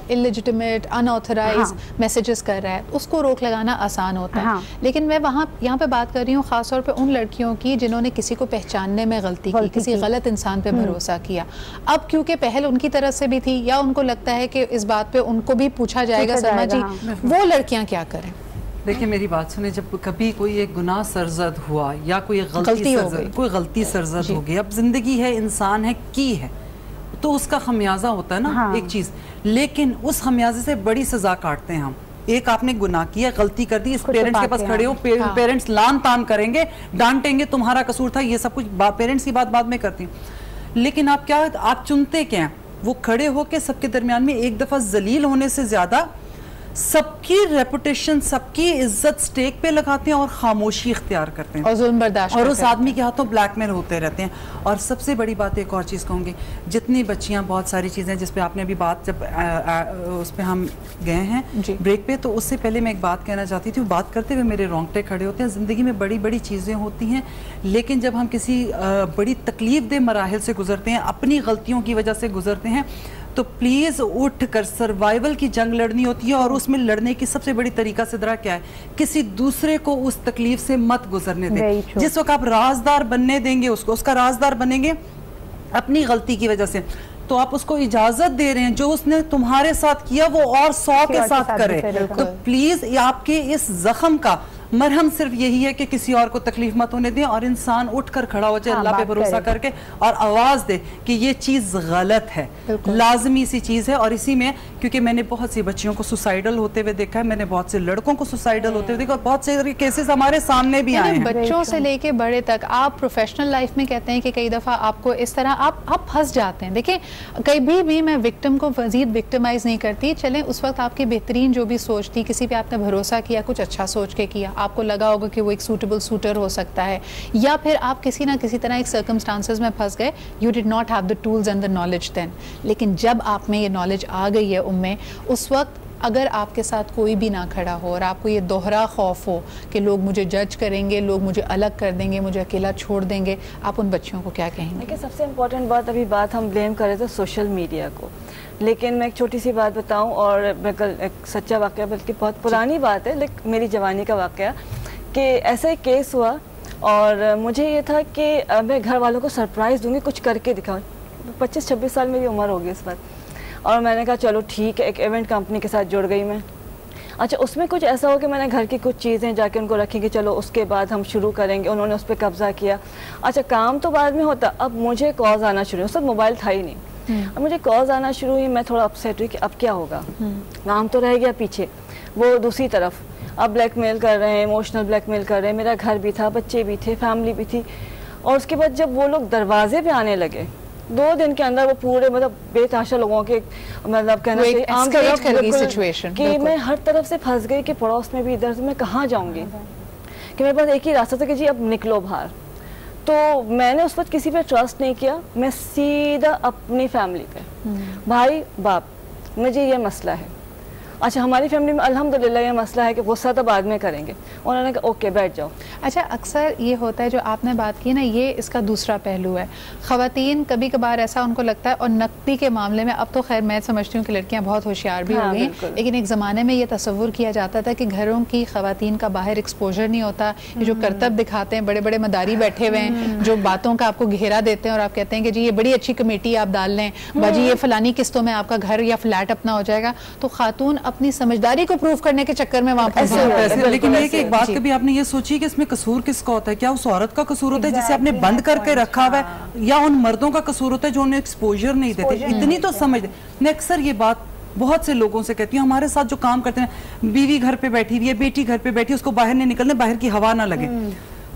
इलेजिटिमेट, अनऑथराइज मैसेजेस कर रहा है, उसको रोक लगाना आसान होता है। लेकिन मैं यहाँ पे बात कर रही हूँ खासतौर पे उन लड़कियों की जिन्होंने किसी को पहचानने में गलती की, किसी गलत इंसान पे भरोसा किया। अब क्योंकि पहल उनकी तरफ से भी थी, या उनको लगता है कि इस बात पे उनको भी पूछा जाएगा, सलमा जी, वो लड़कियां क्या करें? देखिए, मेरी बात सुने, जब कभी कोई एक गुनाह सरजद हुआ या कोई गलती सरजद हो गई, अब जिंदगी है, इंसान है, की है, तो उसका खमियाजा होता है ना, एक चीज। लेकिन उस खमियाजे से बड़ी सजा काटते हैं हम। एक आपने गुनाह किया, गलती कर दी, इस पेरेंट्स के पास खड़े हो, पेरेंट्स लान तान करेंगे, डांटेंगे, तुम्हारा कसूर था, ये सब कुछ पेरेंट्स की बात बाद में करती हूँ। लेकिन आप चुनते क्या हैं? वो खड़े होके सबके दरमियान में एक दफा जलील होने से ज्यादा सबकी रेपुटेशन, सबकी इज्जत स्टेक पे लगाते हैं और खामोशी इख्तियार करते हैं और जुल्म बर्दाश्त, और उस आदमी के हाथों ब्लैकमेल होते रहते हैं। और सबसे बड़ी बात एक और चीज़ कहूँगी, जितनी बच्चियाँ, बहुत सारी चीज़ें जिस पे आपने अभी बात, जब उस पर हम गए हैं ब्रेक पे, तो उससे पहले मैं एक बात कहना चाहती थी। बात करते हुए मेरे रोंगटे खड़े होते हैं। ज़िंदगी में बड़ी बड़ी चीज़ें होती हैं, लेकिन जब हम किसी बड़ी तकलीफ दे मराहिल से गुजरते हैं, अपनी गलतियों की वजह से गुजरते हैं, तो प्लीज उठ कर सर्वाइवल की जंग लड़नी होती है, और उसमें लड़ने की सबसे बड़ी तरीका सिद्रा क्या है, किसी दूसरे को उस तकलीफ से मत गुजरने दें। जिस वक्त आप राजदार बनने देंगे उसको, उसका राजदार बनेंगे अपनी गलती की वजह से, तो आप उसको इजाजत दे रहे हैं जो उसने तुम्हारे साथ किया वो और 100 के साथ करे। तो प्लीज आपके इस जख्म का मरहम सिर्फ यही है कि किसी और को तकलीफ मत होने दें, और इंसान उठकर खड़ा हो जाए अल्लाह पे भरोसा करके और आवाज दे कि ये चीज गलत है, लाजमी सी चीज है। और इसी में क्योंकि मैंने बहुत सी बच्चियों को सुसाइडल होते हुए देखा है, मैंने बहुत से लड़कों को सुसाइडल होते हुए देखा, और बहुत से केसेस हमारे सामने भी आए हैं। बच्चों से लेके बड़े तक आप प्रोफेशनल लाइफ में कहते हैं कि कई दफा आपको इस तरह आप फंस जाते हैं। देखिए कभी भी मैं विक्टिम को मजीद विक्टिमाइज नहीं करती, चलें उस वक्त आपकी बेहतरीन जो भी सोच थी, किसी पे आपने भरोसा किया, कुछ अच्छा सोच के किया, आपको लगा होगा कि वो एक सूटेबल सूटर हो सकता है, या फिर आप किसी ना किसी तरह एक सर्कमस्टांसेस में फंस गए, you did not have the tools and the knowledge then. लेकिन जब आप में ये नॉलेज आ गई है उनमें, उस वक्त अगर आपके साथ कोई भी ना खड़ा हो और आपको ये दोहरा खौफ हो कि लोग मुझे जज करेंगे, लोग मुझे अलग कर देंगे, मुझे अकेला छोड़ देंगे, आप उन बच्चियों को क्या कहेंगे? देखिए सबसे इम्पोर्टेंट बात, अभी बात हम ब्लेम कर रहे थे सोशल मीडिया को, लेकिन मैं एक छोटी सी बात बताऊं, और बिल्कुल एक सच्चा वाक़या, बल्कि बहुत पुरानी बात है, लेकिन मेरी जवानी का वाक़या, कि ऐसा एक केस हुआ और मुझे ये था कि मैं घर वालों को सरप्राइज़ दूंगी, कुछ करके दिखाऊं। 25-26 साल मेरी उम्र होगी इस वक्त, और मैंने कहा चलो ठीक है, एक इवेंट कंपनी के साथ जुड़ गई मैं। अच्छा, उसमें कुछ ऐसा हो कि मैंने घर की कुछ चीज़ें जाके उनको रखी कि चलो उसके बाद हम शुरू करेंगे, उन्होंने उस पर कब्जा किया। अच्छा, काम तो बाद में होता, अब मुझे कॉल्स आना शुरू, उस वक्त मोबाइल था ही नहीं, अब मुझे कॉल्स आना शुरू हुई, मैं थोड़ा अपसेट हुई कि अब क्या होगा, काम तो रह गया पीछे, वो दूसरी तरफ अब ब्लैकमेल कर रहे हैं, इमोशनल ब्लैकमेल कर रहे हैं, मेरा घर भी था, बच्चे भी थे, फैमिली भी थी। और उसके बाद जब वो लोग दरवाजे पे आने लगे, 2 दिन के अंदर वो पूरे मतलब बेतहाशा लोगों के मतलब कहना चाहिए आम सिचुएशन कि मैं हर तरफ से फंस गई कि पड़ोस में भी इधर से मैं कहाँ जाऊँगी, कि मेरे पास एक ही रास्ता था कि जी अब निकलो बाहर। तो मैंने उस वक्त किसी पे ट्रस्ट नहीं किया, मैं सीधा अपनी फैमिली पे, भाई बाप, मुझे ये मसला है। अच्छा, हमारी फैमिली में अल्हम्दुलिल्लाह ये मसला है कि गुस्सा तो बाद में करेंगे, उन्होंने कहा ओके बैठ जाओ। अच्छा, अक्सर ये होता है जो आपने बात की ना, ये इसका दूसरा पहलू है। ख़वातीन कभी कभार ऐसा उनको लगता है, और नकदी के मामले में अब तो खैर मैं समझती हूँ कि लड़कियाँ बहुत होशियार भी हो गई हैं, लेकिन एक ज़माने में ये तस्वुर किया जाता था कि घरों की ख़वातीन का बाहर एक्सपोजर नहीं होता, ये जो करतब दिखाते हैं, बड़े बड़े मदारी बैठे हुए हैं जो बातों का आपको घेरा देते हैं और आप कहते हैं कि जी ये बड़ी अच्छी कमेटी आप डाल लें, बाजी ये फलानी किस्तों में आपका घर या फ्लैट अपना हो जाएगा। तो खातून अपनी समझदारी को प्रूव करने के चक्कर में वहां पर, लेकिन ये कि एक बात कभी आपने ये सोची कि इसमें कसूर किसका होता है? क्या उस औरत का कसूर होता है जिसे आपने बंद करके रखा हुआ है, या उन मर्दों का कसूर होता है जो उन्हें एक्सपोजर नहीं देते? इतनी तो समझ। मैं अक्सर ये बात बहुत से लोगों से कहती हूँ, हमारे साथ जो काम करते हैं, बीवी घर पे बैठी हुई है, बेटी घर पे बैठी है, उसको बाहर नहीं निकलने, बाहर की हवा ना लगे।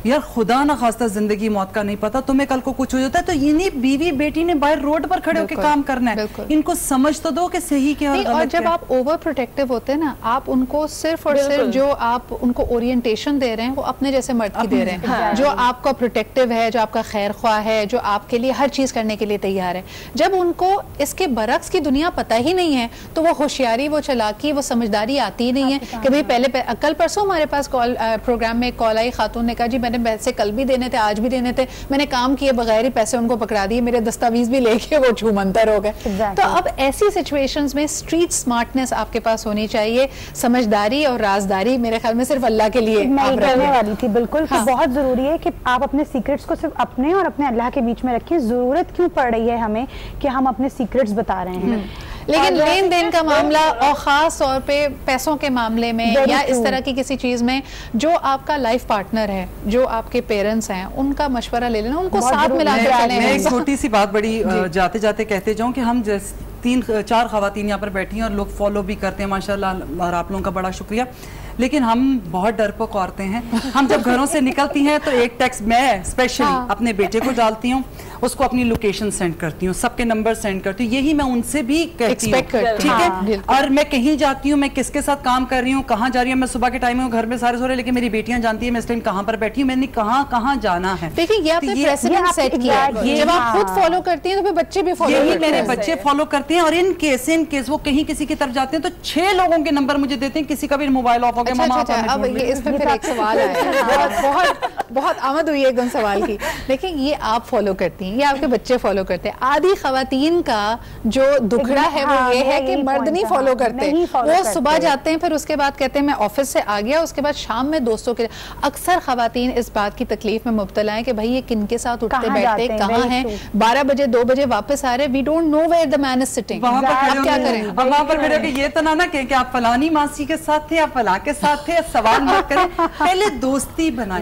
यार खुदा ना खास्ता जिंदगी मौत का नहीं पता, तुम्हें कल को कुछ हो जाता है तो इन्हीं बीवी बेटी ने बाहर रोड पर खड़े होकर काम करना है। इनको समझ तो दो कि सही क्या है। और जब आप ओवर प्रोटेक्टिव होते हैं ना, आप उनको सिर्फ और सिर्फ जो आप उनको ओरिएंटेशन दे रहे हैं वो अपने जैसे मर्द की दे रहे हैं। हाँ। जो आपका प्रोटेक्टिव है, जो आपका खैर ख्वाह है, जो आपके लिए हर चीज करने के लिए तैयार है, जब उनको इसके बरक्स की दुनिया पता ही नहीं है तो वो होशियारी, वो चलाकी, वो समझदारी आती ही नहीं है कि भाई पहले कल परसों हमारे पास कॉल प्रोग्राम में कॉल आई, खातून ने कहा जी मैंने पैसे कल भी देने थे, आज भी देने थे, मैंने काम किए बगैर ही पैसे उनको पकड़ा दिए, मेरे दस्तावेज भी लेके वो छूमंतर हो गए। तो अब ऐसी सिचुएशंस में स्ट्रीट स्मार्टनेस आपके पास होनी चाहिए, समझदारी और राजदारी मेरे ख्याल में सिर्फ अल्लाह के लिए। मैं कहने वाली थी बिल्कुल। हाँ। बहुत जरूरी है कि आप अपने सीक्रेट्स को सिर्फ अपने और अपने अल्लाह के बीच में रखें। जरूरत क्यों पड़ रही है हमें कि हम अपने सीक्रेट्स बता रहे हैं, लेकिन लेन देन का मामला और खास तौर पे पैसों के मामले में या इस तरह की किसी चीज में, जो आपका लाइफ पार्टनर है, जो आपके पेरेंट्स हैं, उनका मशवरा ले लेना, उनको साथ मिला के चलें। मैं एक छोटी सी बात बड़ी जाते जाते कहते जाऊं कि हम 3-4 खवातीन यहाँ पर बैठी हैं और लोग फॉलो भी करते हैं माशाल्लाह, और आप लोगों का बड़ा शुक्रिया। लेकिन हम बहुत डरपोक औरतें हैं। हम जब घरों से निकलती हैं तो एक टेक्स्ट मैं स्पेशली अपने बेटे को डालती हूँ, उसको अपनी लोकेशन सेंड करती हूँ, सबके नंबर सेंड करती हूँ, यही मैं उनसे भी कहती हूँ, ठीक है। और मैं कहीं जाती हूँ, मैं किसके साथ काम कर रही हूँ, कहाँ जा रही हूँ, मैं सुबह के टाइम में घर में सारे सो रहे, लेकिन मेरी बेटियां जानती है मैं इस टाइम कहाँ पर बैठी हूँ, मैंने कहाँ जाना है। देखिए ये आपने प्रेसिडेंट सेट किया है, जब आप खुद फॉलो करती हैं तो फिर बच्चे भी फॉलो करते हैं। मेरे बच्चे फॉलो करते हैं, और इन केस वो कहीं किसी की तरफ जाते हैं तो 6 लोगों के नंबर मुझे देते हैं, किसी का भी मोबाइल ऑफ हो गया। अब ये इसमें फिर एक सवाल है, बहुत बहुत आमद हुई है एकदम सवाल की। लेकिन ये आप फॉलो करती हैं, ये आपके बच्चे फॉलो करते हैं। आधी खवातीन का जो दुखड़ा है वो ये है कि मर्द नहीं फॉलो करते, वो सुबह जाते हैं फिर उसके बाद कहते हैं मैं ऑफिस से आ गया, उसके बाद शाम में दोस्तों के। अक्सर खवातीन इस बात की तकलीफ में मुब्तला है कि भाई ये किन के साथ उठते बैठते, कहाँ हैं, 12 बजे 2 बजे वापस आ रहे, we don't know where the man is sitting. क्या करें? वहाँ पर खड़े होकर ये तो ना कहें कि आप फलानी मासी के साथ थे, आप फला के साथ थे, सवाल मत करें, पहले दोस्ती बनाए।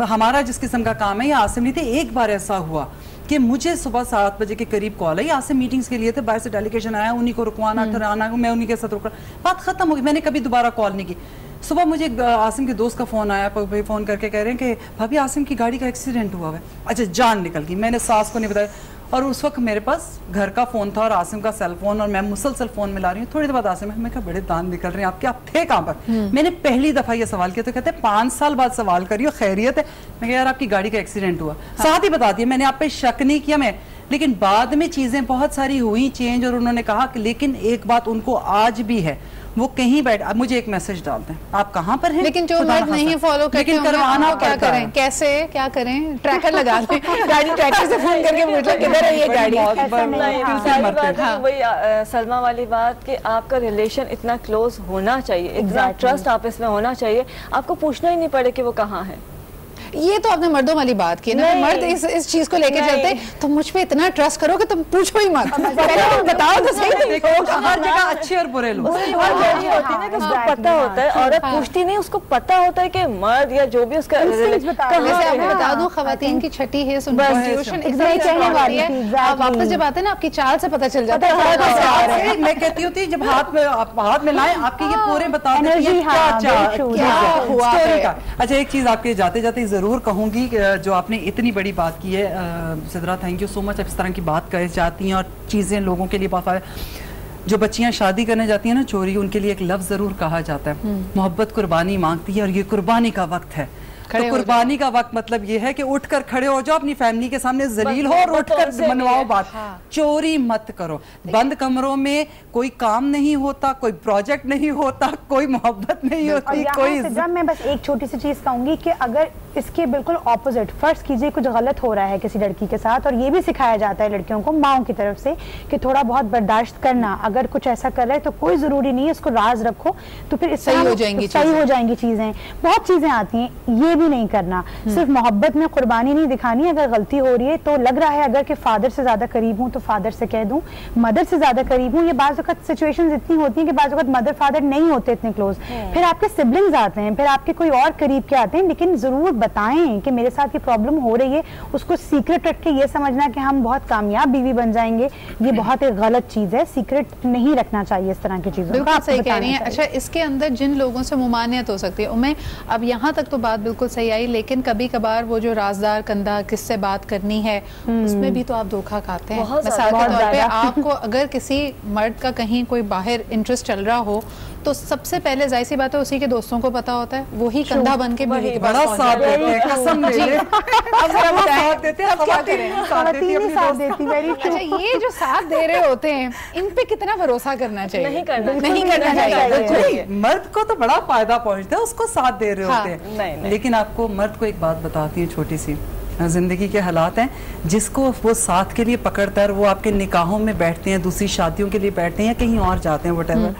हमारा जिस किस्म का काम है ये आसिम नहीं थे। एक बार ऐसा हुआ कि मुझे सुबह 7 बजे के करीब कॉल आई, आसिम मीटिंग्स के लिए थे, बाहर से डेलीगेशन आया, उन्हीं को रुकवाना ठहराना, मैं उन्हीं के साथ रुका, बात खत्म हो गई, मैंने कभी दोबारा कॉल नहीं की। सुबह मुझे आसिम के दोस्त का फ़ोन आया, फ़ोन करके कह रहे हैं कि भाभी आसिम की गाड़ी का एक्सीडेंट हुआ है। अच्छा, जान निकल गई। मैंने सास को नहीं बताया, और उस वक्त मेरे पास घर का फ़ोन था और आसिम का सेल फोन, और मैं मुसलसल फ़ोन मिला रही हूँ। थोड़ी देर बाद आसिम मैं कहा बड़े दांत निकल रहे हैं आपके, आप थे कहाँ पर? मैंने पहली दफ़ा ये सवाल किया तो कहते हैं 5 साल बाद सवाल करियो, खैरियत है? मैं कहा यार आपकी गाड़ी का एक्सीडेंट हुआ। साथ ही बता दिया, मैंने आप पे शक नहीं किया मैं, लेकिन बाद में चीज़ें बहुत सारी हुई चेंज, और उन्होंने कहा कि लेकिन एक बात उनको आज भी है, वो कहीं बैठ मुझे एक मैसेज डालते हैं आप कहाँ पर हैं, लेकिन जो मर्द नहीं फॉलो करते, लेकिन करवाना क्या करें, कैसे क्या करें? ट्रैकर लगा दें, गाड़ी ट्रैकर से फोन करके पूछ लें किधर है ये गाड़ी। वही सलमा वाली बात कि आपका रिलेशन इतना क्लोज होना चाहिए, इतना ट्रस्ट आपस में होना चाहिए, आपको पूछना ही नहीं पड़े कि वो कहाँ है। ये तो आपने मर्दों वाली बात की ना, मर्द इस चीज को लेके चलते तो मुझ पे इतना ट्रस्ट करो कि तुम पूछो ही मत, पहले बताओ तो सही। हर जगह अच्छे और बुरे लोग होती है ना कि उसको पता होता है, औरत पूछती नहीं, उसको पता होता है कि मर्द या जो भी उसका। वैसे आपको बता दूं खवातीन की छठी है वापस जब आते हैं ना आपकी चाल से पता चल जाता है। मैं कहती हूँ जब हाथ में लाए आपके ये पूरे बता हुआ। अच्छा, एक चीज आपके जाते जाते जरूर कहूंगी, जो आपने इतनी बड़ी बात की है Sidra, thank you so much. इस तरह की बात कही जाती हैं और चीज़ें लोगों के लिए बहुत, जो बच्चियां शादी करने जाती हैं ना चोरी, उनके लिए एक लफ्ज़ ज़रूर कहा जाता है, मोहब्बत कुर्बानी मांगती है, और ये कुर्बानी का वक्त है। तो कुर्बानी का वक्त मतलब ये है कि उठकर खड़े हो जाओ, अपनी फैमिली के सामने जलील हो और उठकर मनवाओ बात। चोरी मत करो, बंद कमरों में कोई काम नहीं होता, कोई प्रोजेक्ट नहीं होता, कोई मोहब्बत नहीं होती, कोई। जब मैं बस एक छोटी सी चीज कहूंगी कि अगर इसके बिल्कुल ऑपोजिट, फर्ज कीजिए कुछ गलत हो रहा है किसी लड़की के साथ, और ये भी सिखाया जाता है लड़कियों को माओं की तरफ से कि थोड़ा बहुत बर्दाश्त करना, अगर कुछ ऐसा कर रहा है तो कोई जरूरी नहीं है, इसको राज रखो, तो फिर सही हो जाएंगी चीजें। बहुत चीजें आती हैं, ये भी नहीं करना, सिर्फ मोहब्बत में कुर्बानी नहीं दिखानी। अगर गलती हो रही है तो लग रहा है अगर कि फादर से ज्यादा करीब हूं तो फादर से कह दूं, मदर से ज्यादा करीब हूं, ये बाज़ वक़्त सिचुएशंस इतनी होती हैं कि बाज़ वक़्त मदर फादर नहीं होते इतने क्लोज, फिर आपके सिबलिंग्स आते हैं, फिर आपके कोई और करीब के आते हैं, लेकिन जरूर बताएं कि मेरे साथ ये प्रॉब्लम हो रही है। उसको सीक्रेट रख के ये समझना कि हम बहुत कामयाब बीवी बन जाएंगे, ये बहुत एक गलत चीज है। सीक्रेट नहीं रखना चाहिए इस तरह की चीजों। बिल्कुल सही कह रही हैं। अच्छा, इसके अंदर जिन लोगों से मुमानियत हो सकती है, मैं अब यहाँ तक तो बात बिल्कुल सही आई, लेकिन कभी कभार वो जो राजदार कंधा किससे बात करनी है उसमें भी तो आप धोखा खाते हैं। मिसाल के तौर पे आपको अगर किसी मर्द का कहीं कोई बाहर इंटरेस्ट चल रहा हो तो सबसे पहले जाहिर सी बात है उसी के दोस्तों को पता होता है, वही कंधा बन के बीवी के पास साथ देते हैं, कसम ले ले। अब जरा बताएं, अब क्या करें? अच्छा, ये जो साथ दे रहे होते हैं इन पे कितना भरोसा करना चाहिए? नहीं करना चाहिए। मर्द को तो बड़ा फायदा पहुंचता है, उसको साथ दे रहे होते हैं, लेकिन आपको मर्द को एक बात बताती हूँ, छोटी सी जिंदगी के हालात हैं, जिसको वो साथ के लिए पकड़ता है, वो आपके निकाहों में बैठते हैं, दूसरी शादियों के लिए बैठते हैं या कहीं और जाते हैं व्हाटएवर,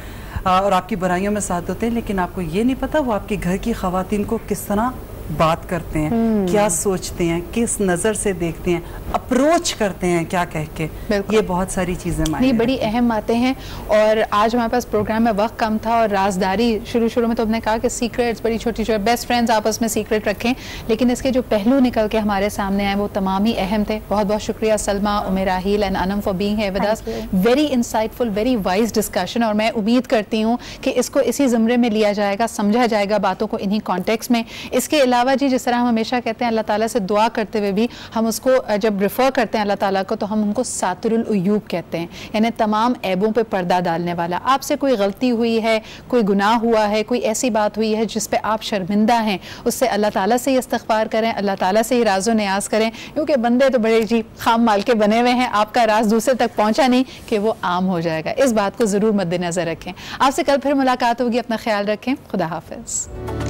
और आपकी बुराइयों में साथ होते हैं, लेकिन आपको ये नहीं पता वो आपके घर की खवातीन को किस तरह बात करते हैं, क्या सोचते हैं, किस नजर से देखते हैं, अप्रोच करते हैं क्या कह के। ये बहुत सारी चीजें नहीं बड़ी अहम बातें हैं। और आज हमारे पास प्रोग्राम में वक्त कम था और राजदारी शुरू में तो हमने कहा कि सीक्रेट्स बड़ी छोटी छोटी बेस्ट फ्रेंड्स आपस में सीक्रेट रखें, लेकिन इसके जो पहलू निकल के हमारे सामने आए वो तमाम ही अहम थे। बहुत बहुत शुक्रिया Salma, Umme Raheel and Anam for being here with us. Very insightful, very wise discussion, और मैं उम्मीद करती हूँ कि इसको इसी ज़ुमरे में लिया जाएगा, समझा जाएगा बातों को इन्हीं कॉन्टेक्स्ट में। इसके अलावा जी, जिस तरह हम हमेशा कहते हैं अल्लाह ताला से दुआ करते हुए भी हम उसको जब रिफ़र करते हैं अल्लाह ताला को, तो हम उनको सातिरुल उयूब कहते हैं, यानी तमाम ऐबों पे पर्दा डालने वाला। आपसे कोई गलती हुई है, कोई गुनाह हुआ है, कोई ऐसी बात हुई है जिस पे आप शर्मिंदा हैं, उससे अल्लाह ताला से ही इस्तिग़फ़ार करें, अल्लाह ताला से ही राज़ो नियाज़ करें, क्योंकि बंदे तो बड़े जी खाम माल के बने हुए हैं, आपका राज दूसरे तक पहुँचा नहीं कि वो आम हो जाएगा। इस बात को ज़रूर मद्देनज़र रखें। आपसे कल फिर मुलाकात होगी, अपना ख्याल रखें, खुदा हाफ़िज़।